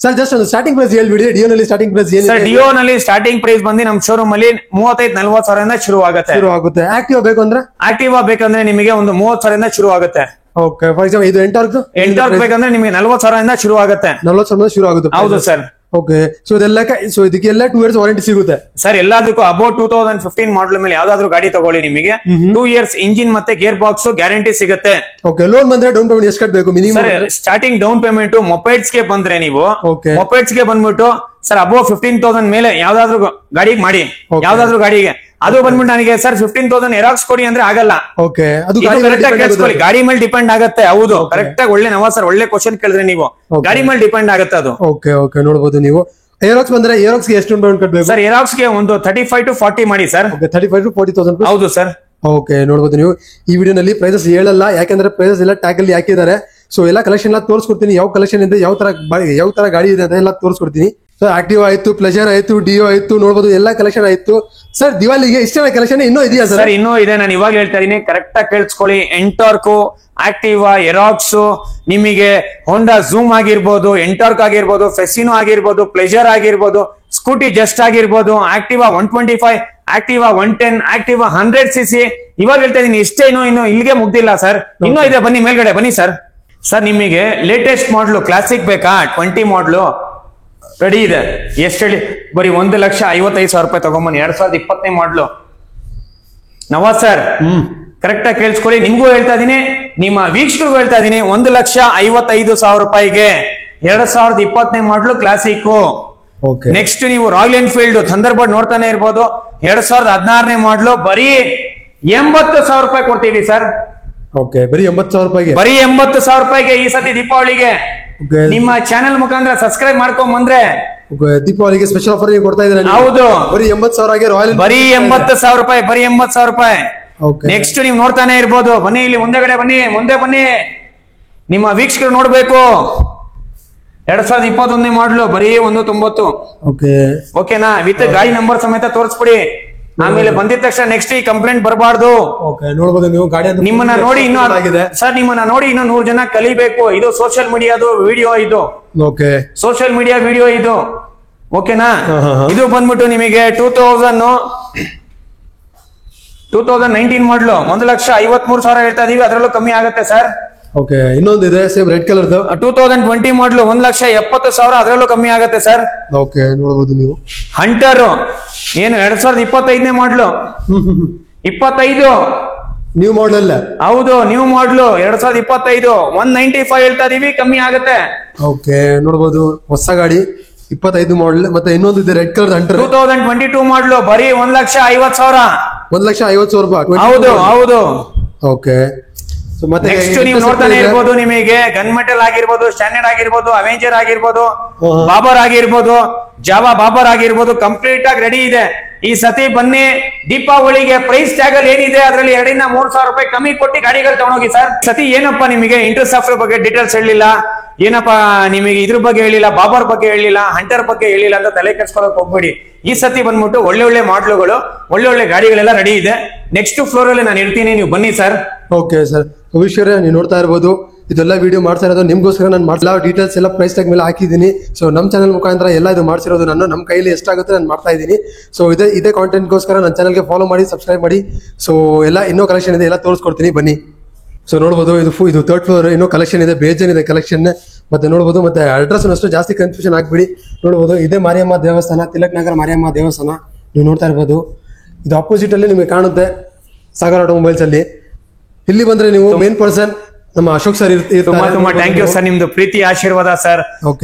ಸರ್ ಜಸ್ಟ್ ಒಂದು ಸ್ಟಾರ್ಟಿಂಗ್ ಪ್ರೈಸ್ ಹೇಳ್ಬಿಡಿ. ಡಿಯೋ ನಲ್ಲಿ ಸ್ಟಾರ್ಟಿಂಗ್ ಪ್ರೈಸ್ ಏನು ಸರ್? ಡಿಯೋ ನಲ್ಲಿ ಸ್ಟಾರ್ಟಿಂಗ್ ಪ್ರೈಸ್ ಬಂದು ನಮ್ಮ ಶೋರೂಮ್ ಅಲ್ಲಿ 35-40 ಸಾವಿರದಿಂದ ಶುರು ಆಗುತ್ತೆ. ಆಕ್ಟಿವಾ ಬೇಕು ಅಂದ್ರೆ, ಆಕ್ಟಿವಾ ಬೇಕಂದ್ರೆ ನಿಮಗೆ ಒಂದು 30 ಸಾವಿರದಿಂದ ಶುರು ಆಗುತ್ತೆ. ಓಕೆ, ಫಾರ್ ಎಕ್ಸಾಂಪಲ್ ಇದು ಎಂಟಾರ್ಕ್ ಬೇಕಂದ್ರೆ ನಿಮಗೆ 40 ಸಾವಿರದಿಂದ ಶುರು ಆಗುತ್ತೆ. 40 ಸಾವಿರ ಶುರು ಆಗುತ್ತೆ. ಹೌದು ಸರ್. ಓಕೆ, ಸೊ ಇದಕ್ಕೆಲ್ಲ 2 years ವಾರಂಟಿ ಸಿಗುತ್ತೆ ಸರ್. ಎಲ್ಲದಕ್ಕೂ ಅಬೌಟ್ 2015 ಮಾಡಲ್ ಮೇಲೆ ಯಾವ್ದಾದ್ರು ಗಾಡಿ ತಗೊಳ್ಳಿ, ನಿಮಗೆ 2 years ಇಂಜಿನ್ ಮತ್ತೆ ಗೇರ್ ಬಾಕ್ಸ್ ಗ್ಯಾರಂಟಿ ಸಿಗುತ್ತೆ. ಓಕೆ, ಲೋನ್ ಬಂದ್ರೆ ಡೌನ್ ಪೇಮೆಂಟ್ ಎಷ್ಟು ಕಟ್ಟಬೇಕು ಮಿನಿಮಮ್? ಸ್ಟಾರ್ಟಿಂಗ್ ಡೌನ್ ಪೇಮೆಂಟ್ ಮೊಪೈಡ್ಸ್ ಗೆ ಬಂದ್ರೆ ನೀವು ಮೊಪೈಡ್ಸ್ ಗೆ ಬಂದ್ಬಿಟ್ಟು ಸರ್ ಅಬೌವ್ 15,000 ಮೇಲೆ ಯಾವ್ದಾದ್ರು ಗಾಡಿಗೆ ಮಾಡಿ, ಯಾವ್ದಾದ್ರು ಗಾಡಿಗೆ. ಅದು ಬಂದ್ಬಿಟ್ಟು ನನಗೆ ಸರ್ 15,000 ಎರಾಕ್ಸ್ ಕೊಡಿ ಅಂದ್ರೆ ಆಗಲ್ಲ. ಓಕೆ, ಅದು ಗಾಡಿ ಮೇಲೆ ಡಿಪೆಂಡ್ ಆಗುತ್ತೆ. ಹೌದು, ಕರೆಕ್ಟ್ ಆಗಿ ಒಳ್ಳೆ ನವಾಜ್ ಸರ್ ಒಳ್ಳೆ ಕ್ವಶನ್ ಕೇಳಿದ್ರೆ ನೀವು, ಗಾಡಿ ಮೇಲೆ ಡಿಪೆಂಡ್ ಆಗುತ್ತೆ ಅದು. ಓಕೆ ಓಕೆ, ನೋಡಬಹುದು ನೀವು. ಏರಾಕ್ಸ್ ಬಂದ್ರೆ ಏರಾಕ್ಸ್ ಗೆ ಎಷ್ಟು ಪೇಮೆಂಟ್ ಕಟ್ಟಬೇಕು ಸರ್? ಏರಾಕ್ಸ್ ಗೆ ಒಂದು 35 to 40 ಮಾಡಿ ಸರ್. 35 to 40,000. ಹೌದು ಸರ್. ಓಕೆ, ನೋಡಬಹುದು ನೀವು. ಈ ವಿಡಿಯೋನಲ್ಲಿ ಪ್ರೈಸಸ್ ಹೇಳಲ್ಲ, ಯಾಕಂದ್ರೆ ಪ್ರೈಸಸ್ ಎಲ್ಲ ಟ್ಯಾಗ್ ಅಲ್ಲಿ ಹಾಕಿದ್ದಾರೆ. ಸೊ ಎಲ್ಲ ಕಲೆಕ್ಷನ್ ಎಲ್ಲ ತೋರಿಸ್ಕೊಡ್ತೀನಿ, ಯಾವ ಕಲೆಕ್ಷನ್ ಇದೆ, ಯಾವ ತರ ಗಾಡಿ ಇದೆ ಅಂತ ಎಲ್ಲ ತೋರಿಸ್ಕೊಡ್ತೀನಿ. ಸೊ ಆಕ್ಟಿವಾ ಆಯ್ತು, ಪ್ಲೆಜರ್ ಆಯ್ತು, ಡಿಯೋ ಆಯ್ತು, ನೋಡಬಹುದು ಎಲ್ಲ ಕಲೆಕ್ಷನ್ ಆಯ್ತು. ಸರ್ ದಿವಾಲಿಗೆ ಇಷ್ಟೆಲ್ಲ ಕಲೆಕ್ಷನ್ ಇನ್ನೂ ಇದೆಯಾ ಸರ್? ಇನ್ನೂ ಇದೆ, ನಾನು ಇವಾಗ ಹೇಳ್ತಾ ಇದೀನಿ, ಕರೆಕ್ಟ್ ಆಗಿ ಕೇಳಿಸ್ಕೊಳ್ಳಿ. ಎಂಟಾರ್ಕು, ಆಕ್ಟಿವಾ, ಎರಾಕ್ಸ್, ನಿಮಗೆ ಹೋಂಡಾ ಝೂಮ್ ಆಗಿರ್ಬೋದು, ಎಂಟಾರ್ಕ್ ಆಗಿರ್ಬೋದು, ಫೆಸಿನೋ ಆಗಿರ್ಬೋದು, ಪ್ಲೆಜರ್ ಆಗಿರ್ಬೋದು, ಸ್ಕೂಟಿ ಜಸ್ಟ್ ಆಗಿರ್ಬೋದು, ಆಕ್ಟಿವಾ 125, ಆಕ್ಟಿವಾ 110, ಆಕ್ಟಿವಾ 100cc. ಇವಾಗ ಹೇಳ್ತಾ ಇದೀನಿ, ಇಷ್ಟೇ, ಇನ್ನು ಇಲ್ಲಿಗೆ ಮುಗ್ದಿಲ್ಲ ಸರ್, ಇನ್ನೂ ಇದೆ. ಬನ್ನಿ ಮೇಲ್ಗಡೆ ಬನ್ನಿ ಸರ್. ಸರ್ ನಿಮಗೆ ಲೇಟೆಸ್ಟ್ ಮಾಡ್ಲು ಕ್ಲಾಸಿಕ್ ಬೇಕಾ? 20 ಮಾಡ್ಲು ರೆಡಿ ಇದೆ. ಎಷ್ಟು ಹೇಳಿ? ಬರೀ 1,55,000 ರೂಪಾಯಿ ತಗೊಂಬನ್ನಿ. 2020 ಮಾಡ್ಲು ನವಾಜ್ ಸರ್. ಕರೆಕ್ಟ್ ಆಗಿ ಕೇಳಿಸ್ಕೊಳ್ಳಿ, ನಿಮ್ಗೂ ಹೇಳ್ತಾ ಇದೀನಿ, ನಿಮ್ಮ ವೀಕ್ಷಕರಿಗೂ ಹೇಳ್ತಾ ಇದೀನಿ. 1,55,000 ರೂಪಾಯಿಗೆ 2020 ಮಾಡ್ಲು ಕ್ಲಾಸಿಕ್. ನೆಕ್ಸ್ಟ್ ನೀವು ರಾಯಲ್ ಎನ್ಫೀಲ್ಡ್ ಥಂಡರ್ಬರ್ಡ್ ನೋಡ್ತಾನೆ ಇರ್ಬೋದು, 2016 ಮಾಡ್ಲು ಬರೀ 80,000 ರೂಪಾಯಿ ಕೊಡ್ತೀವಿ ಸರ್. ಓಕೆ, ಬರೀ 80,000 ರೂಪಾಯಿಗೆ, ಬರೀ 80,000 ರೂಪಾಯಿಗೆ ಈ ಸತಿ ದೀಪಾವಳಿಗೆ ನಿಮ್ಮ ಚಾನೆಲ್ ಮುಖಾಂತರ ಸಬ್ಸ್ಕ್ರೈಬ್ ಮಾಡ್ಕೊಂಡ್ ಬಂದ್ರೆ ದೀಪಾವಳಿಗೆ ಸ್ಪೆಷಲ್ ಆಫರ್ ಕೊಡ್ತಾ ಇದ್ದಾರೆ. ಹೌದು, ಬರೀ 80,000 ರಾಯಲ್, ಬರೀ 80,000 ರೂಪಾಯಿ, ಬರೀ 80,000 ರೂಪಾಯಿ. ನೆಕ್ಸ್ಟ್ ನೀವು ನೋಡ್ತಾನೆ ಇರ್ಬೋದು. ಬನ್ನಿ ಇಲ್ಲಿ ಮುಂದೆಗಡೆ ಬನ್ನಿ, ಮುಂದೆ ಬನ್ನಿ, ನಿಮ್ಮ ವೀಕ್ಷಕರು ನೋಡ್ಬೇಕು. 2021 ಮಾಡ್ಲು ಬರೀ 190. ಓಕೆನಾ? ವಿತ್ ಗಾಡಿ ನಂಬರ್ ಸಮೇತ ತೋರಿಸ್ಬಿಡಿ. ಆಮೇಲೆ ಬಂದಿದ ತಕ್ಷಣ ನೆಕ್ಸ್ಟ್ ಈ ಕಂಪ್ಲೇಂಟ್ ಬರಬಾರ್ದು. ನೋಡಬಹುದು ನೀವು ಗಾಡಿ ನಿಮ್ಮನ್ನ ನೋಡಿ ಇನ್ನೂ ಸರ್, ನಿಮ್ಮನ್ನ ನೋಡಿ ಇನ್ನೂ 100 ಜನ ಕಲಿಬೇಕು. ಇದು ಸೋಷಿಯಲ್ ಮೀಡಿಯಾದು ವಿಡಿಯೋ, ಇದು ಸೋಷಿಯಲ್ ಮೀಡಿಯಾ ವಿಡಿಯೋ ಇದು. ಓಕೆನಾ? ಇದು ಬಂದ್ಬಿಟ್ಟು ನಿಮಗೆ 2019 ಮಾಡ್ಲು 1,53,000 ಹೇಳ್ತಾ ಇದೀವಿ, ಅದರಲ್ಲೂ ಕಮ್ಮಿ ಆಗುತ್ತೆ ಸರ್. ಓಕೆ, ಇನ್ನೊಂದು ಇದೆ ಸೇಮ್ ರೆಡ್ ಕಲರ್ 2020 ಮಾಡ್ಲು 1,70,000, ಅದರಲ್ಲೂ ಕಮ್ಮಿ ಆಗುತ್ತೆ ಸರ್. ಓಕೆ, ನೋಡಬಹುದು ನೀವು. ಹಂಟರ್ ಏನು 2025 ಮಾಡ್ಲು 25 ನ್ಯೂ ಮಾಡಲ್ ಅಲ್ಲ? ಹೌದು, ನ್ಯೂ ಮಾಡ್ಲು 2025 195 ಹೇಳ್ತಾ ಇದೀವಿ, ಕಮ್ಮಿ ಆಗುತ್ತೆ. ಓಕೆ, ನೋಡಬಹುದು ಹೊಸ ಗಾಡಿ 25 ಮಾಡಲ್. ಮತ್ತೆ ಇನ್ನೊಂದು ಇದೆ ರೆಡ್ ಕಲರ್ ಹಂಟರ್ 2022 ಮಾಡ್ಲು ಬರೀ 1,50,000. 1,50,000 ರೂಪಾಯಿ? ಹೌದು ಹೌದು. ಓಕೆ, ಸೊ ಮತ್ತೆ ನೆಕ್ಸ್ಟ್ ನೀವು ನೋಡ್ತಾನೆ ಇರ್ಬೋದು, ನಿಮಗೆ ಗನ್ ಮೆಟಲ್ ಆಗಿರ್ಬೋದು, ಸ್ಟ್ಯಾಂಡರ್ಡ್ ಆಗಿರ್ಬೋದು, ಅವೆಂಜರ್ ಆಗಿರ್ಬೋದು, ಬಾಬರ್ ಆಗಿರ್ಬೋದು, ಜಾವಾ ಬಾಬರ್ ಆಗಿರ್ಬೋದು, ಕಂಪ್ಲೀಟ್ ಆಗಿ ರೆಡಿ ಇದೆ. ಈ ಸತಿ ಬನ್ನಿ, ದೀಪಾವಳಿಗೆ ಪ್ರೈಸ್ ಟ್ಯಾಗ್ ಅಲ್ಲಿ ಏನಿದೆ ಅದರಲ್ಲಿ 2,000-3,000 ರೂಪಾಯಿ ಕಮ್ಮಿ ಕೊಟ್ಟು ಗಾಡಿಗಳು ತಗೊಂಡೋಗಿ ಸರ್. ಸತಿ ಏನಪ್ಪಾ ನಿಮಗೆ ಇಂಟರ್ ಸಾಫ್ಟ್ವೇರ್ ಬಗ್ಗೆ ಡೀಟೇಲ್ಸ್ ಹೇಳಿಲ್ಲ, ಏನಪ್ಪಾ ನಿಮಗೆ ಇದ್ರ ಬಗ್ಗೆ ಹೇಳಿಲ್ಲ, ಬಾಬರ್ ಬಗ್ಗೆ ಹೇಳಿಲ್ಲ, ಹಂಟರ್ ಬಗ್ಗೆ ಹೇಳಿಲ್ಲ ಅಂತ ತಲೆ ಕೆಡ್ಸ್ಕೊಳಕ್ ಹೋಗ್ಬೇಡಿ. ಈ ಸತಿ ಬಂದ್ಬಿಟ್ಟು ಒಳ್ಳೆ ಮಾಡ್ಲುಗಳು, ಒಳ್ಳೆ ಗಾಡಿಗಳೆಲ್ಲ ರೆಡಿ ಇದೆ. ನೆಕ್ಸ್ಟ್ ಫ್ಲೋರ್ ಅಲ್ಲಿ ನಾನು ಇರ್ತೀನಿ, ನೀವು ಬನ್ನಿ ಸರ್. ಓಕೆ ಸರ್, ಅಭಿಷೇಕ್ ನೀವು ನೋಡ್ತಾ ಇರ್ಬೋದು, ಇದೆಲ್ಲ ವಿಡಿಯೋ ಮಾಡ್ತಾ ಇರೋದು ನಿಮ್ಗೋಸ್ಕರ. ನಾನು ಮಾಡ್ಲಾ ಡೀಟೇಲ್ಸ್ ಎಲ್ಲ ಪ್ರೈಸ್ ಟ್ಯಾಗ್ ಮೇಲೆ ಹಾಕಿದ್ದೀನಿ. ಸೊ ನಮ್ಮ ಚಾನಲ್ ಮುಖಾಂತರ ಎಲ್ಲ ಇದು ಮಾಡ್ಸಿರೋದು ನಾನು, ನಮ್ಮ ಕೈಲಿ ಎಷ್ಟಾಗುತ್ತೆ ನಾನು ಮಾಡ್ತಾ ಇದ್ದೀನಿ. ಸೊ ಇದೇ ಕಾಂಟೆಂಟ್ಗೋಸ್ಕರ ನನ್ನ ಚಾನಲ್ಗೆ ಫಾಲೋ ಮಾಡಿ, ಸಬ್ಸ್ಕ್ರೈಬ್ ಮಾಡಿ. ಸೊ ಎಲ್ಲ ಇನ್ನೂ ಕಲೆಕ್ಷನ್ ಇದೆ, ಎಲ್ಲ ತೋರಿಸ್ಕೊಡ್ತೀನಿ ಬನ್ನಿ. ಸೊ ನೋಡ್ಬೋದು, ಇದು 3rd ಫ್ಲೋರ್, ಇನ್ನೂ ಕಲೆಕ್ಷನ್ ಇದೆ, ಬೇಜಾನಿದೆ ಕಲೆಕ್ಷನ್. ಮತ್ತೆ ನೋಡ್ಬೋದು, ಮತ್ತೆ ಅಡ್ರೆಸ್ ಅಷ್ಟು ಜಾಸ್ತಿ ಕನ್ಫ್ಯೂಷನ್ ಆಗ್ಬಿಡಿ. ನೋಡ್ಬೋದು, ಇದೇ ಮಾರಿಯಮ್ಮ ದೇವಸ್ಥಾನ, ತಿಲಕ್ ನಗರ ಮಾರಿಯಮ್ಮ ದೇವಸ್ಥಾನ ನೀವು ನೋಡ್ತಾ ಇರ್ಬೋದು. ಇದು ಅಪೋಸಿಟ್ ಅಲ್ಲಿ ನಿಮಗೆ ಕಾಣುತ್ತೆ, ಸಾಗರ್ ಆಟೋಮೊಬೈಲ್ಸ್ ಅಲ್ಲಿ. ಇಲ್ಲಿ ಬಂದ್ರೆ ನೀವು ಮೇನ್ ಪರ್ಸನ್ ನಮ್ಮ ಅಶೋಕ್ ಸರ್ ತುಂಬಾ ಥ್ಯಾಂಕ್ ಯು ಸರ್, ನಿಮ್ದು ಪ್ರೀತಿ ಆಶೀರ್ವಾದ ಸರ್.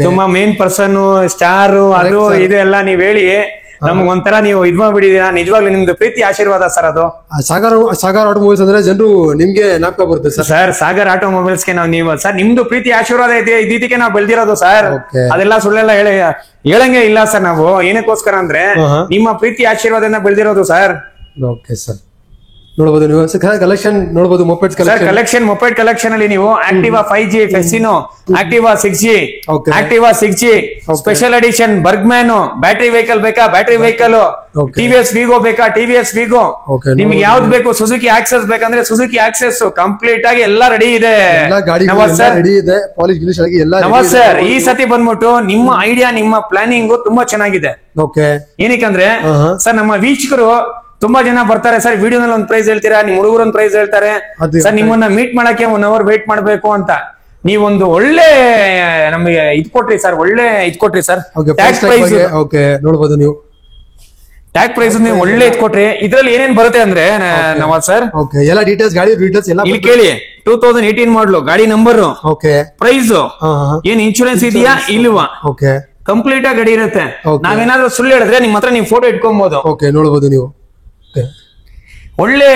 ತುಂಬಾ ಮೇನ್ ಪರ್ಸನ್, ಸ್ಟಾರ್ ಅದು ಇದು ಎಲ್ಲ ನೀವ್ ಹೇಳಿ ನಮ್ಗೆ ಒಂಥರ ನೀವು ಇದ್ ಮಾಡ್ಬಿಟ್ಟಿದೀರಾ. ನಿಜವಾಗ್ಲೂ ನಿಮ್ದು ಪ್ರೀತಿ ಆಶೀರ್ವಾದ ಸರ್. ಅದು ಸಾಗರ್ ಆಟೋಮೊಬೈಲ್ಸ್ ಅಂದ್ರೆ ಜನರು ನಿಮ್ಗೆ ಜ್ಞಾಪಕ ಬರುತ್ತೆ ಸರ್. ಸರ್ ಸಾಗರ್ ಆಟೋಮೊಬೈಲ್ಸ್ ಗೆ ನೀವು ಸರ್, ನಿಮ್ದು ಪ್ರೀತಿ ಆಶೀರ್ವಾದ ಇದೆ, ಇದಕ್ಕೆ ನಾವು ಬೆಳೆದಿರೋದು ಸರ್. ಅದೆಲ್ಲ ಸುಳ್ಳೆಲ್ಲ ಹೇಳಂಗೆ ಇಲ್ಲ ಸರ್. ನಾವು ಏನಕ್ಕೋಸ್ಕರ ಅಂದ್ರೆ ನಿಮ್ಮ ಪ್ರೀತಿ ಆಶೀರ್ವಾದದಿಂದ ಬೆಳೆದಿರೋದು ಸರ್. ಓಕೆ ಸರ್, ನೋಡಬಹುದು ನೀವು ಕಲೆಕ್ಷನ್ ನೋಡಬಹುದು, ಮೊಪೆಡ್ಸ್ ಕಲೆಕ್ಷನ್ ಮೊಪೆಡ್ ಕಲೆಕ್ಷನ್ ಅಲ್ಲಿ ನೀವು Activa 5G Fascino, Activa 6G, Activa 6G special edition, Burgman, battery vehicle ಬೇಕಾ ಬ್ಯಾಟರಿ ವೆಹಿಕಲ್, ಟಿವಿಎಸ್ ವಿಗೋ ಬೇಕಾ ಟಿವಿಎಸ್ ವಿಗೋ, ನಿಮ್ಗೆ ಯಾವ್ದು ಬೇಕು, ಸುಜುಕಿ ಆಕ್ಸೆಸ್ ಬೇಕಂದ್ರೆ ಸುಜುಕಿ ಆಕ್ಸೆಸ್ ಕಂಪ್ಲೀಟ್ ಆಗಿ ಎಲ್ಲ ರೆಡಿ ಇದೆ. ಸರ್ ಈ ಸತಿ ಬಂದ್ಬಿಟ್ಟು ನಿಮ್ಮ ಐಡಿಯಾ, ನಿಮ್ಮ ಪ್ಲಾನಿಂಗ್ ತುಂಬಾ ಚೆನ್ನಾಗಿದೆ. ಏನಕ್ಕಂದ್ರೆ ಸರ್ ನಮ್ಮ ವೀಕ್ಷಕರು ತುಂಬಾ ಜನ ಬರ್ತಾರೆ ಸರ್, ವಿಡಿಯೋನಲ್ಲಿ ಒಂದು ಪ್ರೈಸ್ ಹೇಳ್ತೀರಾ, ನಿಮ್ ಹುಡುಗರು ಒಂದು ಪ್ರೈಸ್ ಹೇಳ್ತಾರೆ ಸರ್, ನಿಮ್ಮನ್ನ ಮೀಟ್ ಮಾಡಕ್ಕೆ 1 hour ವೇಟ್ ಮಾಡ್ಬೇಕು ಅಂತ. ನೀವೊಂದು ಒಳ್ಳೆ ನಮಗೆ ಇದ್ ಕೊಟ್ರಿ ಸರ್, ಒಳ್ಳೆ ಇದ್ ಕೊಟ್ರಿ ಸರ್. ಟ್ಯಾಗ್ ಪ್ರೈಸ್ ನೋಡಬಹುದು ನೀವು, ಟ್ಯಾಗ್ ಪ್ರೈಸ್ ನೀವು ಒಳ್ಳೆ ಇದ್ ಕೊಟ್ರಿ. ಇದ್ರಲ್ಲಿ ಏನೇನ್ ಬರುತ್ತೆ ಅಂದ್ರೆ ನವಾಜ್ ಸರ್, ಎಲ್ಲ ಡೀಟೇಲ್ಸ್, ಗಾಡಿ ಡೀಟೇಲ್ಸ್ ಎಲ್ಲ ಇಲ್ಲಿ ಕೇಳಿ. 2018 ಮಾಡ್ಲು, ಗಾಡಿ ನಂಬರ್, ಪ್ರೈಸ್, ಏನ್ ಇನ್ಶೂರೆನ್ಸ್ ಇದೆಯಾ ಇಲ್ವಾ, ಕಂಪ್ಲೀಟ್ ಆಗಿ ಗಾಡಿ ಇರುತ್ತೆ. ನಾವೇನಾದ್ರೂ ಸುಳ್ಳು ಹೇಳಿದ್ರೆ ನಿಮ್ ಹತ್ರ ನೀವು ಫೋಟೋ ಇಟ್ಕೊಬಹುದು. ನೋಡಬಹುದು ನೀವು, ಒಳ್ಳೆ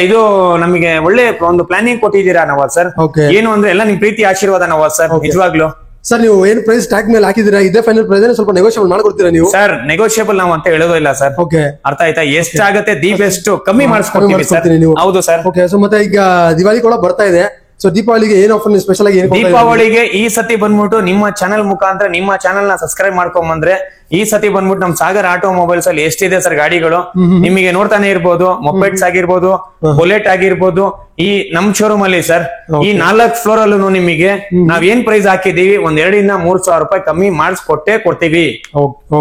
ಇದು ನಮಗೆ ಒಳ್ಳೆ ಒಂದು ಪ್ಲಾನಿಂಗ್ ಕೊಟ್ಟಿದ್ದೀರಾ ನವಾಜ್ ಸರ್. ಏನು ಅಂದ್ರೆ ಎಲ್ಲ ನಿಮ್ ಪ್ರೀತಿ ಆಶೀರ್ವಾದ ನವಾಜ್ ಸರ್, ನಿಜವಾಗ್ಲು. ಸರ್ ನೀವು ಏನ್ ಪ್ರೈಸ್ ಟ್ಯಾಗ್ ಮೇಲೆ ಹಾಕಿದ್ದೀರಾ, ಇದೇ ಫೈನಲ್ ಪ್ರೈಸ್ ಸ್ವಲ್ಪ ನೆಗೋಷಿಯಬಲ್ ಮಾಡ್ಕೊಡ್ತೀರಾ ನೀವು? ಸರ್ ನೆಗೋಷಿಯಬಲ್ ನಾವು ಅಂತ ಹೇಳೋದಿಲ್ಲ ಸರ್. ಅರ್ಥ ಆಯ್ತಾ? ಎಷ್ಟಾಗತ್ತೆ ದಿ ಬೆಸ್ಟ್ ಕಮ್ಮಿ ಮಾಡಿಸ್ಕೊಡ್ತೀವಿ ಸರ್. ಹೌದು ಸರ್. ಸೊ ಮತ್ತೆ ಈಗ ದಿವಾಲಿ ಕೂಡ ಬರ್ತಾ ಇದೆ, ಸೊ ದೀಪಾವಳಿಗೆ ಏನ್ ಆಫರ್ ಸ್ಪೆಷಲ್ ಆಗಿ? ದೀಪಾವಳಿಗೆ ಈ ಸತಿ ಬಂದ್ಬಿಟ್ಟು ನಿಮ್ಮ ಚಾನಲ್ ಮುಖಾಂತರ ನಿಮ್ಮ ಚಾನಲ್ ನ ಸಬ್ಸ್ಕ್ರೈಬ್ ಮಾಡ್ಕೊಂಡ್ ಬಂದ್ರೆ ಈ ಸತಿ ಬಂದ್ಬಿಟ್ಟು ನಮ್ ಸಾಗರ್ ಆಟೋಮೊಬೈಲ್ಸ್ ಅಲ್ಲಿ ಎಷ್ಟಿದೆ ಸರ್ ಗಾಡಿಗಳು ನಿಮಗೆ ನೋಡ್ತಾನೆ ಇರ್ಬೋದು. ಮೊಪೆಡ್ಸ್ ಆಗಿರ್ಬೋದು, ಬುಲೆಟ್ ಆಗಿರ್ಬೋದು. ಈ ನಮ್ ಶೋರೂಮ್ ಅಲ್ಲಿ ಸರ್ ಈ 4 ಫ್ಲೋರ್ ಅಲ್ಲೂ ನಿಮಗೆ ನಾವ್ ಏನ್ ಪ್ರೈಸ್ ಹಾಕಿದೀವಿ, 1,200-3,000 ರೂಪಾಯಿ ಕಮ್ಮಿ ಮಾಡಿಸ್ಕೊಟ್ಟೆ ಕೊಡ್ತೀವಿ.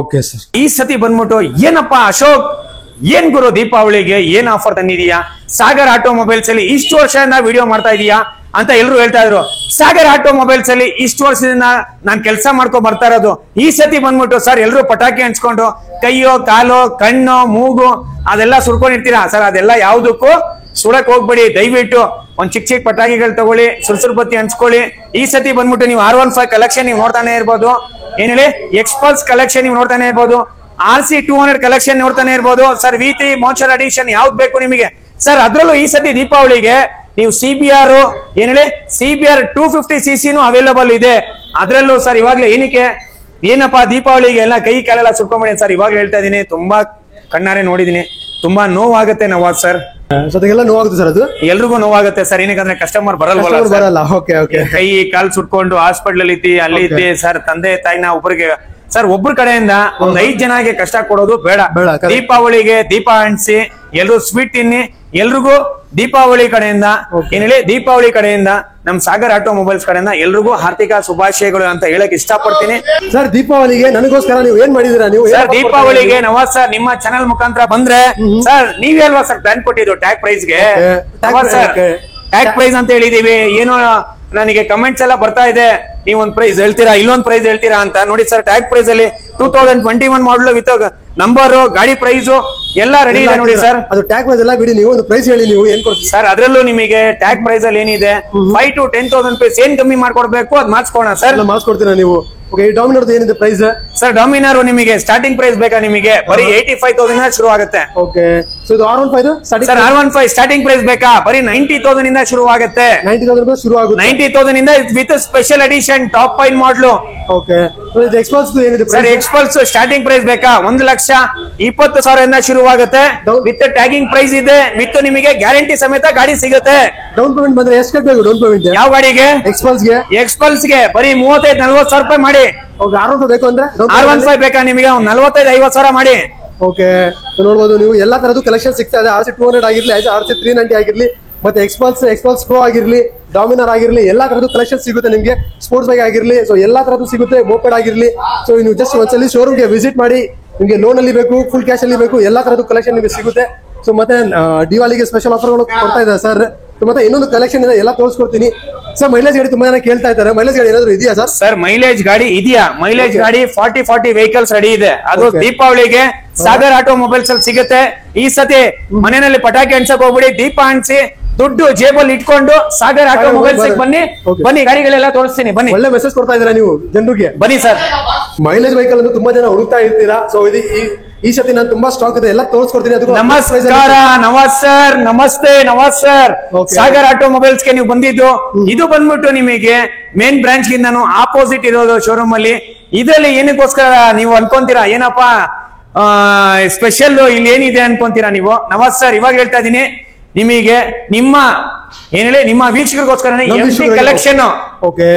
Okay sir. ಈ ಸತಿ ಬಂದ್ಬಿಟ್ಟು ಏನಪ್ಪಾ ಅಶೋಕ್, ಏನ್ ಗುರು ದೀಪಾವಳಿಗೆ ಏನ್ ಆಫರ್ ತಂದಿದೀಯಾ, ಸಾಗರ್ ಆಟೋಮೊಬೈಲ್ಸ್ ಅಲ್ಲಿ ಇಷ್ಟು ವರ್ಷದಿಂದ ವಿಡಿಯೋ ಮಾಡ್ತಾ ಇದೀಯಾ ಅಂತ ಎಲ್ರು ಹೇಳ್ತಾ ಇದ್ರು. ಸಾಗರ್ ಆಟೋಮೊಬೈಲ್ಸ್ ಅಲ್ಲಿ ಇಷ್ಟು ವರ್ಷದಿಂದ ನಾನ್ ಕೆಲಸ ಮಾಡ್ಕೊಂಡ್ ಬರ್ತಾ ಇರೋದು. ಈ ಸತಿ ಬಂದ್ಬಿಟ್ಟು ಸರ್ ಎಲ್ರು ಪಟಾಕಿ ಹಂಚ್ಕೊಂಡು ಕೈಯೋ ಕಾಲೋ ಕಣ್ಣು ಮೂಗು ಅದೆಲ್ಲ ಸುರ್ಕೊಂಡಿರ್ತೀರಾ ಸರ್, ಅದೆಲ್ಲ ಯಾವ್ದಕ್ಕೂ ಸುಡಕ್ ಹೋಗ್ಬೇಡಿ. ದಯವಿಟ್ಟು ಒಂದ್ ಚಿಕ್ಕ ಪಟಾಕಿಗಳು ತಗೊಳ್ಳಿ, ಸುರ್ಸುರ್ ಬತ್ತಿ ಹಂಚ್ಕೊಳ್ಳಿ. ಈ ಸತಿ ಬಂದ್ಬಿಟ್ಟು ನೀವು R15 ಕಲೆಕ್ಷನ್ ನೀವು ನೋಡ್ತಾನೆ ಇರ್ಬೋದು, ಏನ್ ಹೇಳಿ ಎಕ್ಸ್ಪಲ್ಸ್ ಕಲೆಕ್ಷನ್ ನೀವು ನೋಡ್ತಾನೆ ಇರ್ಬೋದು, RC 200 ಕಲೆಕ್ಷನ್ ನೋಡ್ತಾನೆ ಇರ್ಬೋದು ಸರ್. V3 ಮಾನ್ಸ್ಟರ್ ಎಡಿಷನ್ ಯಾವ್ದು ಬೇಕು ನಿಮಗೆ ಸರ್. ಅದ್ರಲ್ಲೂ ಈ ಸತಿ ದೀಪಾವಳಿಗೆ ನೀವು CBR ಏನ್ ಹೇಳಿ CBR 250cc ಅವೈಲೇಬಲ್ ಇದೆ. ಅದ್ರಲ್ಲೂ ಸರ್ ಇವಾಗ್ಲೇ ಏನಪ್ಪಾ ದೀಪಾವಳಿಗೆ ಎಲ್ಲ ಕೈ ಕಾಲೆಲ್ಲ ಸುಟ್ಕೊಂಡ್ಬಿಡಿ ಸರ್. ಇವಾಗ ಹೇಳ್ತಾ ಇದೀನಿ, ತುಂಬಾ ಕಣ್ಣಾರೆ ನೋಡಿದೀನಿ, ತುಂಬಾ ನೋವಾಗುತ್ತೆ ನವಾಜ್ ಸರ್. ನೋವಾಗುತ್ತೆ ಸರ್, ಅದು ಎಲ್ರಿಗೂ ನೋವಾಗುತ್ತೆ ಸರ್. ಏನಕ್ಕಂದ್ರೆ ಕಸ್ಟಮರ್ ಬರಲ್ಲ, ಕೈ ಕಾಲ್ ಸುಟ್ಕೊಂಡು ಹಾಸ್ಪಿಟಲ್ ಅಲ್ಲಿ ಇದ್ದೆ ಸರ್. ತಂದೆ ತಾಯಿನ ಒಬ್ಬರಿಗೆ ಸರ್, ಒಬ್ರ ಕಡೆಯಿಂದ ಒಂದ್ 5 ಜನಕ್ಕೆ ಕಷ್ಟ ಕೊಡೋದು ಬೇಡ. ದೀಪಾವಳಿಗೆ ದೀಪ ಅಂಟಿಸಿ ಎಲ್ರು ಸ್ವೀಟ್ ತಿನ್ನಿ. ಎಲ್ರಿಗೂ ದೀಪಾವಳಿ ಕಡೆಯಿಂದ ಏನ್ ಹೇಳಿ ದೀಪಾವಳಿ ಕಡೆಯಿಂದ ನಮ್ ಸಾಗರ್ ಆಟೋಮೊಬೈಲ್ಸ್ ಕಡೆಯಿಂದ ಎಲ್ರಿಗೂ ಆರ್ಥಿಕ ಶುಭಾಶಯಗಳು ಅಂತ ಹೇಳಕ್ ಇಷ್ಟಪಡ್ತೀನಿ ಸರ್. ದೀಪಾವಳಿಗೆ ನನಗೋಸ್ಕರ ನೀವು ಏನ್ ಮಾಡಿದೀರಾ? ನೀವು ಸರ್ ದೀಪಾವಳಿಗೆ ನವಾಜ್ ಸರ್ ನಿಮ್ಮ ಚಾನಲ್ ಮುಖಾಂತರ ಬಂದ್ರೆ ಸರ್ ನೀವೇ ಅಲ್ವಾ ಸರ್ ಪ್ಲಾನ್ ಕೊಟ್ಟಿದ್ದು ಟ್ಯಾಗ್ ಪ್ರೈಸ್ಗೆ? ಟ್ಯಾಗ್ ಪ್ರೈಸ್ ಅಂತ ಹೇಳಿದೀವಿ. ಏನೋ ನನಗೆ ಕಮೆಂಟ್ಸ್ ಎಲ್ಲ ಬರ್ತಾ ಇದೆ, ನೀವ್ ಒಂದ್ ಪ್ರೈಸ್ ಹೇಳ್ತೀರಾ, ಇಲ್ಲೊಂದ್ ಪ್ರೈಸ್ ಹೇಳ್ತೀರಾ ಅಂತ. ನೋಡಿ ಸರ್, ಟ್ಯಾಗ್ ಪ್ರೈಸ್ ಅಲ್ಲಿ 2021 ಮಾಡಲ್ ವಿತ್ ನಂಬರ್, ಗಾಡಿ ಪ್ರೈಸ್ ಎಲ್ಲ ರೆಡಿ ಇದೆ ನೋಡಿ ಸರ್. ಅದು ಟ್ಯಾಗ್ ಪ್ರೈಸ್ ಎಲ್ಲ ಬಿಡಿ, ನೀವು ಒಂದು ಪ್ರೈಸ್ ಹೇಳಿ, ನೀವು ಏನ್ ಕೊಡ್ತೀರಿ ಸರ್? ಅದ್ರಲ್ಲೂ ನಿಮಗೆ ಟ್ಯಾಗ್ ಪ್ರೈಸ್ ಅಲ್ಲಿ ಏನಿದೆ 5,000 to 10,000 ರೂಪಾಯಿ ಏನ್ ಕಮ್ಮಿ ಮಾಡ್ಕೊಡ್ಬೇಕು ಅದ್ ಮಾಡಿಸ್ಕೋಣ ಸರ್. ಮಾಡಿಸ್ಕೊಡ್ತೀರಾ ನೀವು? ಡಾಮಿನೋರ್ ಏನಿದೆ ಪ್ರೈಸ್ ಸರ್ ಡಾಮಿನಾರ್ ನಿಮಗೆ ಸ್ಟಾರ್ಟಿಂಗ್ ಪ್ರೈಸ್ ಬೇಕಾ ನಿಮಗೆ ಬರೀ 85,000 ಶುರು ಆಗುತ್ತೆ. ಓಕೆ ಸೊ ಇದು R15 sir R15 starting price ಬೇಕಾ ಬರೀ 90,000 ಇಂದ ಶುರು ಆಗುತ್ತೆ. 90,000 ಶುರು ಆಗುತ್ತೆ. 90,000 ಇಂದ with special edition top fine model. Okay ಇದು ಎಕ್ಸ್ಪಲ್ಸ್ ಏನಿದೆ ಸರ್ ಎಕ್ಸ್ಪಲ್ಸ್ ಸ್ಟಾರ್ಟಿಂಗ್ ಪ್ರೈಸ್ ಬೇಕಾ 1,20,000 ಇಂದ ಶುರುವಾಗುತ್ತೆ. ವಿತ್ ಟ್ಯಾಗಿಂಗ್ ಪ್ರೈಸ್ ಇದೆ, ವಿತ್ ನಿಮಗೆ ಗ್ಯಾರಂಟಿ ಸಮೇತ ಗಾಡಿ ಸಿಗುತ್ತೆ. ಡೌನ್ ಪೇಮೆಂಟ್ ಬಂದ್ರೆ ಎಷ್ಟು ಕಟ್ಟಬೇಕು ಡೌನ್ ಪೇಮೆಂಟ್? ಯಾವ ಗಾಡಿಗೆ? ಎಕ್ಸ್ಪಲ್ಸ್ ಗೆ ಬರೀ 35,000-40,000 ರೂಪಾಯಿ ಮಾಡಿ. R15 ಬೇಕು ಅಂದ್ರೆ R15 ಬೇಕಾ ನಿಮಗೆ 45,000-50,000 ಮಾಡಿ. ಓಕೆ ನೋಡಬಹುದು ನೀವು ಎಲ್ಲಾ ತರದ್ದು ಕಲೆಕ್ಷನ್ ಸಿಗ್ತಾ ಇದೆ. RC200 ಆಗಿರ್ಲಿ, RC390 ಆಗಿರ್ಲಿ, ಮತ್ತೆ ಎಕ್ಸ್ಪಲ್ಸ್ ಪ್ರೋ ಆಗಿರ್ಲಿ, ಡಾಮಿನಾರ್ ಆಗಿರ್ಲಿ, ಎಲ್ಲಾ ತರದ್ದು ಕಲೆಕ್ಷನ್ ಸಿಗುತ್ತೆ ನಿಮ್ಗೆ. ಸ್ಪೋರ್ಟ್ಸ್ ಬೈಕ್ ಆಗಿರ್ಲಿ, ಸೊ ಎಲ್ಲಾ ತರದ್ದು ಸಿಗುತ್ತೆ. ಮೋಪೆಡ್ ಆಗಿರ್ಲಿ, ಸೊ ನೀವು ಜಸ್ಟ್ ಒಂದ್ಸಲಿ ಶೋರೂಮ್ ಗೆ ವಿಸಿಟ್ ಮಾಡಿ. ನಿಮ್ಗೆ ಲೋನ್ ಅಲ್ಲಿ ಬೇಕು, ಫುಲ್ ಕ್ಯಾಶ್ ಅಲ್ಲಿ ಬೇಕು, ಎಲ್ಲಾ ತರದ್ದು ಕಲೆಕ್ಷನ್ ನಿಮಗೆ ಸಿಗುತ್ತೆ. ಸೊ ಮತ್ತೆ ದಿವಾಲಿಗೆ ಸ್ಪೆಷಲ್ ಆಫರ್ಗಳು ಕೊಡ್ತಾ ಇದ್ದಾರೆ ಸರ್. ಮತ್ತೆ ಇನ್ನೊಂದು ಕಲೆಕ್ಷನ್ ಇದೆ, ಎಲ್ಲ ತೋರಿಸ್ಕೊಡ್ತೀನಿ ಸರ್. ಮೈಲೇಜ್ ಗಾಡಿ ತುಂಬಾ ಜನ ಕೇಳ್ತಾ ಇದ್ದಾರೆ, ಮೈಲೇಜ್ ಗಾಡಿ ಏನಾದ್ರು ಇದೆಯಾ ಸರ್? ಸರ್ ಮೈಲೇಜ್ ಗಾಡಿ ಇದೆಯಾ? ಮೈಲೇಜ್ ಗಾಡಿ 40 ವೆಹಿಕಲ್ಸ್ ರೆಡಿ ಇದೆ. ಅದು ದೀಪಾವಳಿಗೆ ಸಾಗರ್ ಆಟೋಮೊಬೈಲ್ಸ್ ಅಲ್ಲಿ ಸಿಗುತ್ತೆ. ಈ ಸತಿ ಮನೆಯಲ್ಲಿ ಪಟಾಕಿ ಅನ್ಸಕ್ ಹೋಗ್ಬಿಡಿ, ದೀಪ ಅನ್ಸಿ ದುಡ್ಡು ಜೇಬಲ್ಲಿ ಇಟ್ಕೊಂಡು ಸಾಗರ್ ಆಟೋಮೊಬೈಲ್ಸ್ ಬನ್ನಿ ಗಾಡಿಗಳೆಲ್ಲ ತೋರಿಸ್ತೀನಿ ಬನ್ನಿ. ಒಳ್ಳೆ ಮೆಸೇಜ್ ಕೊಡ್ತಾ ಇದ್ದೀರಾ ನೀವು ಜನರಿಗೆ, ಬನ್ನಿ ಸರ್. ಮೈಲೇಜ್ ವೆಹಿಕಲ್ ಅಂತ ತುಂಬಾ ಜನ ಹುಡುಕ್ತಾ ಇರ್ತೀರಾ. ಸೊ ಇದು ಈ ಸತಿ ನಾನು ತುಂಬಾ ಸ್ಟಾಕ್ ಇದೆ, ಎಲ್ಲ ತೋರಿಸ್ಕೊಡ್ತೀನಿ. ನಮಸ್ಕಾರ, ನಮಸ್ತೆ. ಸಾಗರ್ ಆಟೋಮೊಬೈಲ್ಸ್ ಗೆ ನೀವು ಬಂದಿದ್ದು, ಇದು ಬಂದ್ಬಿಟ್ಟು ನಿಮಗೆ ಮೇನ್ ಬ್ರಾಂಚ್ ಗಿಂತ ಆಪೋಸಿಟ್ ಇರೋದು ಶೋರೂಮ್ ಅಲ್ಲಿ. ಇದರಲ್ಲಿ ಏನಕ್ಕೋಸ್ಕರ ನೀವು ಅನ್ಕೊಂತೀರಾ, ಏನಪ್ಪಾ ಸ್ಪೆಷಲ್ ಇಲ್ಲಿ ಏನಿದೆ ಅನ್ಕೊಂತೀರಾ ನೀವು. ನಮಸ್ಕಾರ, ಇವಾಗ ಹೇಳ್ತಾ ಇದೀನಿ ನಿಮಗೆ, ನಿಮ್ಮ ಏನ್ ಹೇಳಿ ನಿಮ್ಮ ವೀಕ್ಷಕರಿಗೋಸ್ಕರ ಕಲೆಕ್ಷನ್. ಓಕೆ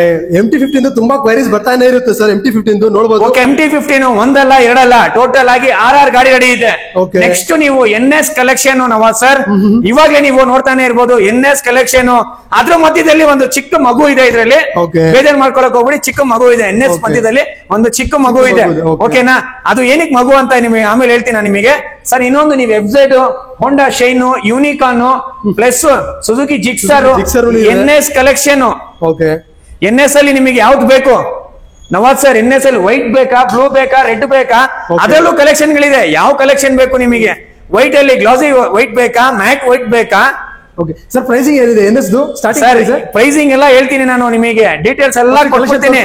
MT-15 ತುಂಬಾ ಕ್ವೈರೀಸ್ ಬರ್ತಾನೆ ಇರುತ್ತೆ ಸರ್. MT-15 ನೋಡಬಹುದು. ಓಕೆ MT-15 ಒಂದಲ್ಲ ಎರಡಲ್ಲ, ಟೋಟಲ್ ಆಗಿ 6 ಗಾಡಿ ರೆಡಿ ಇದೆ. ನೆಕ್ಸ್ಟ್ ನೀವು NS ಕಲೆಕ್ಷನ್ ನವಾಜ್ ಸರ್, ಇವಾಗಲೇ ನೀವು ನೋಡ್ತಾನೆ ಇರ್ಬೋದು NS ಕಲೆಕ್ಷನ್. ಅದ್ರ ಮಧ್ಯದಲ್ಲಿ ಒಂದು ಚಿಕ್ಕ ಮಗು ಇದೆ, ಇದ್ರಲ್ಲಿ ಬೇಜಾರ್ ಮಾಡ್ಕೊಳಕ್ ಹೋಗ್ಬಿಡಿ. ಚಿಕ್ಕ ಮಗು ಇದೆ NS ಮಧ್ಯದಲ್ಲಿ, ಒಂದು ಚಿಕ್ಕ ಮಗು ಇದೆ. ಓಕೆನಾ? ಅದು ಏನಕ್ಕೆ ಮಗು ಅಂತ ನಿಮಗೆ ಆಮೇಲೆ ಹೇಳ್ತೀನಿ ನಿಮಗೆ ಸರ್. ಇನ್ನೊಂದು ನೀವು FZ, ಹೋಂಡಾ shine, unicorn plus Suzuki Gixxer, NS collection. Okay NS ಅಲ್ಲಿ ನಿಮಗೆ ಯಾವ್ದು ಬೇಕು ನವಾಜ್ ಸರ್? NS ಅಲ್ಲಿ ವೈಟ್ ಬೇಕಾ, ಬ್ಲೂ ಬೇಕಾ, ರೆಡ್ ಬೇಕಾ? ಅದರಲ್ಲೂ ಕಲೆಕ್ಷನ್ ಗಳಿದೆ. ಯಾವ ಕಲೆಕ್ಷನ್ ಬೇಕು ನಿಮಗೆ? ವೈಟ್ ಅಲ್ಲಿ ಗ್ಲಾಸಿ ವೈಟ್ ಬೇಕಾ, ಮ್ಯಾಟ್ ವೈಟ್ ಬೇಕಾ? ಓಕೆ ಸರ್, ಪ್ರೈಸಿಂಗ್ ಏನಿದೆ NS ಸ್ಟಾರ್ಟಿಂಗ್ ಪ್ರೈಸಿಂಗ್ ಎಲ್ಲ ಹೇಳ್ತೀನಿ ನಾನು ನಿಮಗೆ, ಡೀಟೇಲ್ಸ್ ಎಲ್ಲ ಕೊಡ್ತೀನಿ.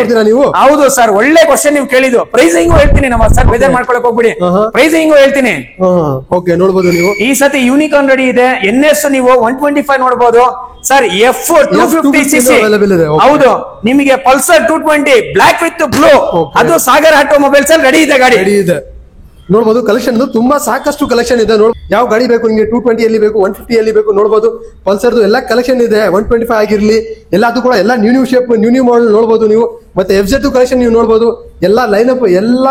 ಹೌದು ಸರ್, ಒಳ್ಳೆ ಕ್ವಶನ್ ನೀವು ಕೇಳಿದ್ದು. ಪ್ರೈಸಿಂಗ್ ಹೇಳ್ತೀನಿ ನವಾಜ್ ಸರ್, ಬೇಜಾರ್ ಮಾಡ್ಕೊಳಕ್ ಹೋಗ್ಬಿಡಿ. ಪ್ರೈಸಿಂಗ್ ಹೇಳ್ತೀನಿ. ಓಕೆ ನೋಡಬಹುದು ನೀವು. ಈ ಸತಿ ಯೂನಿಕಾನ್ ರೆಡಿ ಇದೆ. NS ನೀವು 125 ನೋಡಬಹುದು ಸರ್. F250cc ಹೌದು. ನಿಮಗೆ ಪಲ್ಸರ್ 220 ಬ್ಲಾಕ್ ವಿತ್ ಬ್ಲೂ, ಅದು ಸಾಗರ್ ಆಟೋಮೊಬೈಲ್ಸ್ ಅಲ್ಲಿ ರೆಡಿ ಇದೆ. ಗಾಡಿ ರೆಡಿ ಇದೆ ನೋಡಬಹುದು. ಕಲೆಕ್ಷನ್ ತುಂಬಾ ಸಾಕಷ್ಟು ಕಲೆಕ್ಷನ್ ಇದೆ. ಯಾವ ಗಾಡಿ ಬೇಕು ನಿಮಗೆ? 220 ಅಲ್ಲಿ ಬೇಕು, 150 ಅಲ್ಲಿ ಬೇಕು, ನೋಡಬಹುದು. ಪಲ್ಸರ್ ಎಲ್ಲ ಕಲೆಕ್ಷನ್ ಇದೆ. 125 ಆಗಿರ್ಲಿ, ಎಲ್ಲದು ಕೂಡ ಎಲ್ಲ ನ್ಯೂ ಶೇಪ್, ನ್ಯೂ ಮಾಡೆಲ್ ನೋಡಬಹುದು ನೀವು. ಮತ್ತೆ FZ ಕಲೆಕ್ಷನ್ ನೀವು ನೋಡಬಹುದು. ಎಲ್ಲ ಲೈನ್ ಅಪ್, ಎಲ್ಲ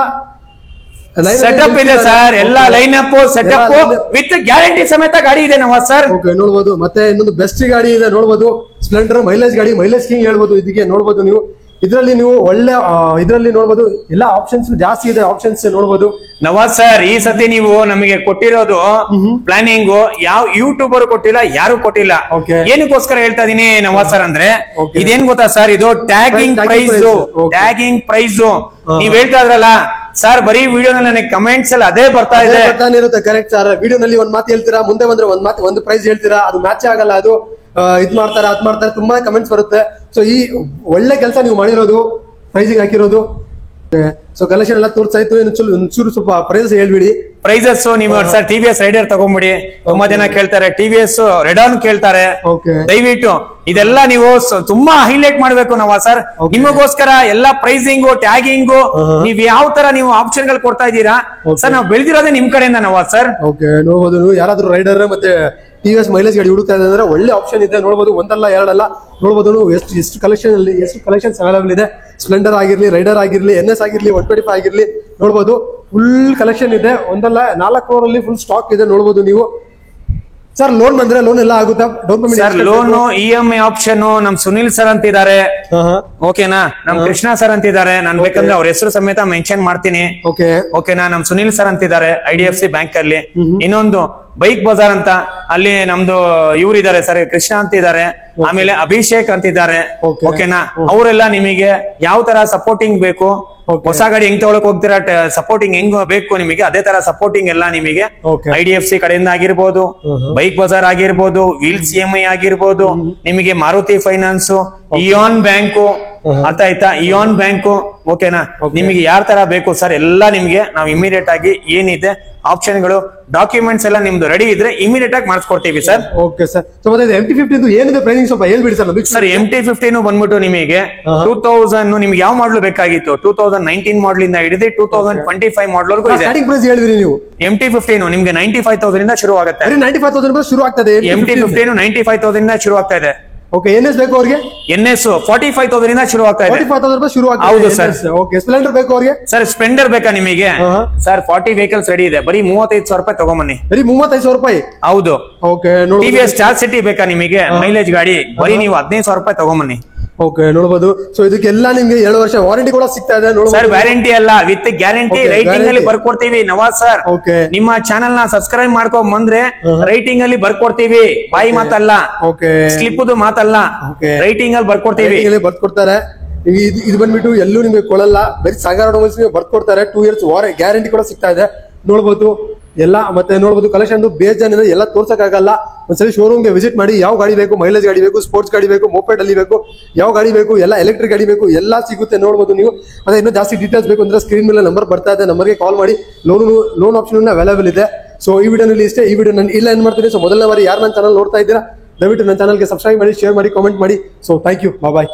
ಸೆಟಪ್ ಇದೆ ಸರ್. ಎಲ್ಲ line up setup with guarantee ಸಮೇತ ಗಾಡಿ ಇದೆ ನವಾಜ್ ಸರ್. ಓಕೆ ನೋಡಬಹುದು. ಮತ್ತೆ ಇನ್ನೊಂದು ಬೆಸ್ಟ್ ಗಾಡಿ ಇದೆ ನೋಡಬಹುದು, ಸ್ಪ್ಲೆಂಡರ್ ಮೈಲೇಜ್ ಗಾಡಿ, ಮೈಲೇಜ್ ಕಿಂಗ್ ಹೇಳ್ಬೋದು ಇದಕ್ಕೆ. ನೋಡಬಹುದು ನೀವು, ಇದರಲ್ಲಿ ನೀವು ಒಳ್ಳೆ ಇದರಲ್ಲಿ ನೋಡಬಹುದು, ಎಲ್ಲ ಆಪ್ಷನ್ಸ್ ಜಾಸ್ತಿ ಇದೆ. ಆಪ್ಷನ್ಸ್ ನೋಡಬಹುದು ನವಾಜ್ ಸರ್. ಈ ಸತಿ ನೀವು ನಮಗೆ ಕೊಟ್ಟಿರೋದು ಪ್ಲಾನಿಂಗ್ ಯಾವ ಯೂಟ್ಯೂಬರ್ ಕೊಟ್ಟಿಲ್ಲ, ಯಾರು ಕೊಟ್ಟಿಲ್ಲ. ಏನಕ್ಕೋಸ್ಕರ ಹೇಳ್ತಾ ಇದೀನಿ ನವಾಜ್ ಸರ್ ಅಂದ್ರೆ, ಇದೇನ್ ಗೊತ್ತಾ ಸರ್, ಇದು ಟ್ಯಾಗಿಂಗ್ ಪ್ರೈಸ್. ನೀವ್ ಹೇಳ್ತಾ ಇದ್ರಲ್ಲ ಸರ್, ಬರೀ ವಿಡಿಯೋನಲ್ಲಿ ನನಗೆ ಕಮೆಂಟ್ಸ್ ಎಲ್ಲ ಅದೇ ಬರ್ತಾ ಇದೆ. Correct sir. ವಿಡಿಯೋನಲ್ಲಿ ಒಂದ್ ಮಾತು ಹೇಳ್ತೀರಾ, ಮುಂದೆ ಬಂದ್ರೆ ಒಂದು ಪ್ರೈಸ್ ಹೇಳ್ತೀರಾ, ಅದು ಮ್ಯಾಚ್ ಆಗಲ್ಲ. ಅದು ಇದ್ ಮಾಡ್ತಾರೆ, ಅದ್ ಮಾಡ್ತಾರೆ, ತುಂಬಾ ಕಮೆಂಟ್ಸ್ ಬರುತ್ತೆ. ಸೊ ಈ ಒಳ್ಳೆ ಕೆಲಸ ನೀವು ಮಾಡಿರೋದು, ಪ್ರೈಸಿಂಗ್ ಹಾಕಿರೋದು. ಸೊ ಕಲೆಕ್ಷನ್ ಎಲ್ಲ ತೋರಿಸಾಯ್ತು. ಚೂರು ಸ್ವಲ್ಪ ಪ್ರೈಸಸ್ ಹೇಳ್ಬಿಡಿ. ಪ್ರೈಸಸ್ ನೀವು ಸರ್ TVS ರೈಡರ್ ತಗೊಂಡ್ಬಿಡಿ. ತುಂಬಾ ಜನ ಕೇಳ್ತಾರೆ, TVS ರೆಡಾನ್ ಕೇಳ್ತಾರೆ. ದಯವಿಟ್ಟು ಇದೆಲ್ಲ ನೀವು ತುಂಬಾ ಹೈಲೈಟ್ ಮಾಡ್ಬೇಕು ನಾವು ಸರ್. ನಿಮಗೋಸ್ಕರ ಎಲ್ಲ ಪ್ರೈಸಿಂಗ್, ಟ್ಯಾಗಿಂಗ್, ನೀವ್ ಯಾವ ತರ ನೀವು ಆಪ್ಷನ್ ಗಳು ಕೊಡ್ತಾ ಇದ್ದೀರಾ ಸರ್. ನಾವು ಬೆಳೆದಿರೋದೇ ನಿಮ್ ಕಡೆಯಿಂದ ನಾವು ಸರ್. ಓಕೆ ನೋಡಬಹುದು. ಯಾರಾದ್ರೂ ರೈಡರ್ ಮತ್ತೆ TVS ಮೈಲೇಜ್ ಗಾಡಿ ಹುಡುಕ್ತಾ ಇದ್ರೆ ಒಳ್ಳೆ ಆಪ್ಷನ್ ಇದೆ ನೋಡಬಹುದು. ಒಂದಲ್ಲ ಎರಡಲ್ಲ ನೋಡಬಹುದು. ಎಷ್ಟು ಕಲೆಕ್ಷನ್ಸ್ ಅವೈಲೇಬಲ್ ಇದೆ. ಸ್ಪ್ಲೆಂಡರ್ ಆಗಿರ್ಲಿ, ರೈಡರ್ ಆಗಿರ್ಲಿ, NS ಆಗಿರ್ಲಿ, 125 ಆಗಿರ್ಲಿ, ನೋಡಬಹುದು. ಫುಲ್ ಕಲೆಕ್ಷನ್ ಇದೆ. ಒಂದಲ್ಲ 4 crore ಅಲ್ಲಿ ಫುಲ್ ಸ್ಟಾಕ್ ಇದೆ ನೋಡಬಹುದು ನೀವು. ಸರ್ ಲೋನ್ ಬಂದ್ರೆ ಲೋನ್ ಎಲ್ಲ ಆಗುತ್ತಾ? Down payment sir loan EMI option ನಮ್ ಸುನಿಲ್ ಸರ್ ಅಂತಿದ್ದಾರೆ. ಓಕೆನಾ? ನಮ್ ಕೃಷ್ಣ ಸರ್ ಅಂತಿದ್ದಾರೆ. ನಾನ್ ಬೇಕಂದ್ರೆ ಅವ್ರ ಹೆಸರು ಸಮೇತ ಮೆನ್ಷನ್ ಮಾಡ್ತೀನಿ. ಓಕೆನಾ? ನಮ್ ಸುನಿಲ್ ಸರ್ ಅಂತಿದ್ದಾರೆ IDFC ಬ್ಯಾಂಕ್ ಅಲ್ಲಿ. ಇನ್ನೊಂದು ಬೈಕ್ ಬಜಾರ್ ಅಂತ, ಅಲ್ಲಿ ನಮ್ದು ಇವ್ರಿದ್ದಾರೆ ಸರ್, ಕೃಷ್ಣ ಅಂತಿದ್ದಾರೆ. ಆಮೇಲೆ ಅಭಿಷೇಕ್ ಅಂತಿದ್ದಾರೆ. ಓಕೆನಾ? ಅವರೆಲ್ಲ ನಿಮಗೆ ಯಾವ ತರ ಸಪೋರ್ಟಿಂಗ್ ಬೇಕು, ಹೊಸ ಗಾಡಿ ಹೆಂಗ್ ತಗೊಳಕ್ ಹೋಗ್ತೀರಾ, ಸಪೋರ್ಟಿಂಗ್ ಹೆಂಗ್ ಬೇಕು ನಿಮಗೆ, ಅದೇ ತರ ಸಪೋರ್ಟಿಂಗ್ ಎಲ್ಲ ನಿಮಗೆ IDFC ಕಡೆಯಿಂದ ಆಗಿರ್ಬೋದು, ಬೈಕ್ ಬಜಾರ್ ಆಗಿರ್ಬೋದು, ವೀಲ್ಸ್ EMI ಆಗಿರ್ಬೋದು, ನಿಮಗೆ ಮಾರುತಿ ಫೈನಾನ್ಸ್, ಇಯಾನ್ ಬ್ಯಾಂಕು ಅರ್ಥ ಆಯ್ತಾ, ಇಯಾನ್ ಬ್ಯಾಂಕು ಓಕೆನಾ. ನಿಮಗೆ ಯಾರ ತರ ಬೇಕು ಸರ್ ಎಲ್ಲ ನಿಮ್ಗೆ ನಾವು ಇಮಿಡಿಯೇಟ್ ಆಗಿ ಏನಿದೆ ಆಪ್ಷನ್ಗಳು ಡಾಕ್ಯುಮೆಂಟ್ಸ್ ಎಲ್ಲ ನಿಮ್ದು ರೆಡಿ ಇದ್ರೆ ಇಮಿಡಿಯೇಟ್ ಆಗಿ ಮಾಡಿಸ್ಕೊಡ್ತೀವಿ ಸರ್. Okay sir. ಸೊ ಮತ್ತೆ MT-15 ಏನಿದೆ ಪ್ರೈಸಿಂಗ್ ಸ್ವಲ್ಪ ಹೇಳ್ಬಿಡಿ ಸರ್. ಸರ್ MT-15 ಬಂದ್ಬಿಟ್ಟು ನಿಮಗೆ 2000 ನಿಮ್ಗೆ ಯಾವ ಮಾಡಲ್ ಬೇಕಾಗಿತ್ತು 2019 ಮಾಡಲ್ ಇಂದ ಹಿಡಿದು 2025 ಮಾಡಲ್ ವರೆಗೂ ಇದೆ. ಸ್ಟಾರ್ಟಿಂಗ್ ಪ್ರೈಸ್ ಹೇಳಿದ್ರಿ ನೀವು. MT-15 ನಿಮ್ಗೆ 95,000 ಇಂದ ಶುರು ಆಗುತ್ತೆ. 95,000 ಶುರು ಆಗ್ತದೆ. MT-15 95,000 ಇಂದ ಶುರು ಆಗ್ತಾ ಇದೆ. ಓಕೆ, NS ಬೇಕು ಅವ್ರಿಗೆ? NS 45,000 ಇಂದ ಶುರು ಆಗ್ತಾ ಇದೆ. 45,000 ಶುರು ಆಗ್ತಾ ಇದೆ. ಹೌದು ಸರ್. ಓಕೆ, ಸ್ಪ್ಲೆಂಡರ್ ಬೇಕು ಅವ್ರಿಗೆ? ಸರ್ ಸ್ಪ್ಲೆಂಡರ್ ಬೇಕಾ ನಿಮಗೆ? ಸರ್ 40 ವೆಹಿಕಲ್ಸ್ ರೆಡಿ ಇದೆ, ಬರೀ 35,000 ರೂಪಾಯಿ ತಗೊಂಬನ್ನಿ. ಬರೀ 35,000 ರೂಪಾಯಿ? ಹೌದು. ಓಕೆ, TVS ಸ್ಟಾರ್ ಸಿಟಿ ಬೇಕಾ ನಿಮಗೆ ಮೈಲೇಜ್ ಗಾಡಿ? ಬರೀ ನೀವು 15,000 ರೂಪಾಯಿ ತಗೊಂಬನ್ನಿ. ಓಕೆ, ನೋಡಬಹುದು. ಸೊ ಇದಕ್ಕೆಲ್ಲ ನಿಮ್ಗೆ 7 ವರ್ಷ ವಾರಂಟಿ ಕೂಡ ಸಿಗ್ತಾ ಇದೆ. ಸರ್ ವ್ಯಾರಂಟಿ ಅಲ್ಲ, ವಿತ್ ಗ್ಯಾರಂಟಿ ರೈಟಿಂಗ್ ಅಲ್ಲಿ ಬರ್ಕೊಡ್ತೀವಿ ನವಾಜ್ ಸರ್. ಓಕೆ, ನಿಮ್ಮ ಚಾನೆಲ್ ನ ಸಬ್ಸ್ಕ್ರೈಬ್ ಮಾಡ್ಕೊಂಡ್ ಬಂದ್ರೆ ರೈಟಿಂಗ್ ಅಲ್ಲಿ ಬರ್ಕೊಡ್ತೀವಿ, ಬಾಯಿ ಮಾತಲ್ಲ. ಓಕೆ, ಸ್ಲಿಪ್ ಮಾತಲ್ಲ, ರೈಟಿಂಗ್ ಅಲ್ಲಿ ಬರ್ಕೊಡ್ತೀವಿ, ಬರ್ಕೊಡ್ತಾರೆ. ಇದು ಬಂದ್ಬಿಟ್ಟು ಎಲ್ಲೂ ನಿಮ್ಗೆ ಕೊಡಲ್ಲ, ಬರೀ ಸಾಗರ್ ಆಟೋಮೊಬೈಲ್ಸ್ ಬರ್ಕೊಡ್ತಾರೆ. 2 ಇಯರ್ಸ್ ಗ್ಯಾರಂಟಿ ಕೂಡ ಸಿಗ್ತಾ ಇದೆ. ನೋಡ್ಬೋದು ಎಲ್ಲ. ಮತ್ತೆ ನೋಡ್ಬೋದು ಕಲೆಕ್ಷನ್ ಬೇಜಾನ್ ಇದೆ, ಎಲ್ಲ ತೋರ್ಸಕ್ಕಾಗಲ್ಲ. ಒಂದ್ಸರಿ ಶೋರೂಮ್ಗೆ ವಿಸಿಟ್ ಮಾಡಿ. ಯಾವ ಗಾಡಿ ಬೇಕು, ಮೈಲೇಜ್ ಗಾಡಿ ಬೇಕು, ಸ್ಪೋರ್ಟ್ಸ್ ಗಾಡಿ ಬೇಕು, ಮೋಪೆಡ್ ಅಲ್ಲಿ ಬೇಕು, ಯಾವ ಗಾಡಿ ಬೇಕು, ಎಲ್ಲ ಎಲೆಕ್ಟ್ರಿಕ್ ಗಾಡಿ ಬೇಕು, ಎಲ್ಲ ಸಿಗುತ್ತೆ. ನೋಡ್ಬೋದು ನೀವು. ಅದೇ ಇನ್ನೂ ಜಾಸ್ತಿ ಡೀಟೇಲ್ಸ್ ಬೇಕು ಅಂದ್ರೆ ಸ್ಕ್ರೀನ್ ಮೇಲೆ ನಂಬರ್ ಬರ್ತಾ ಇದೆ, ನಂಬರ್ಗೆ ಕಾಲ್ ಮಾಡಿ. ಲೋನ್ ಆಪ್ಷನ್ ಅವೈಲೇಬಲ್ ಇದೆ. ಸೊ ಈ ವಿಡಿಯೋನಲ್ಲಿ ಇಷ್ಟೇ. ಈ ವಿಡಿಯೋ ನಾನು ಇಲ್ಲ ಏನ್ ಮಾಡ್ತೀನಿ. ಸೊ ಮೊದಲನೇ ಬಾರಿ ಯಾರು ನನ್ನ ಚಾನಲ್ ನೋಡ್ತಾ ಇದ್ದೀರಾ, ದಯವಿಟ್ಟು ನನ್ನ ಚಾನಲ್ಗೆ ಸಬ್ಸ್ಕ್ರೈಬ್ ಮಾಡಿ, ಶೇರ್ ಮಾಡಿ, ಕಾಮೆಂಟ್ ಮಾಡಿ. So thank you, bye.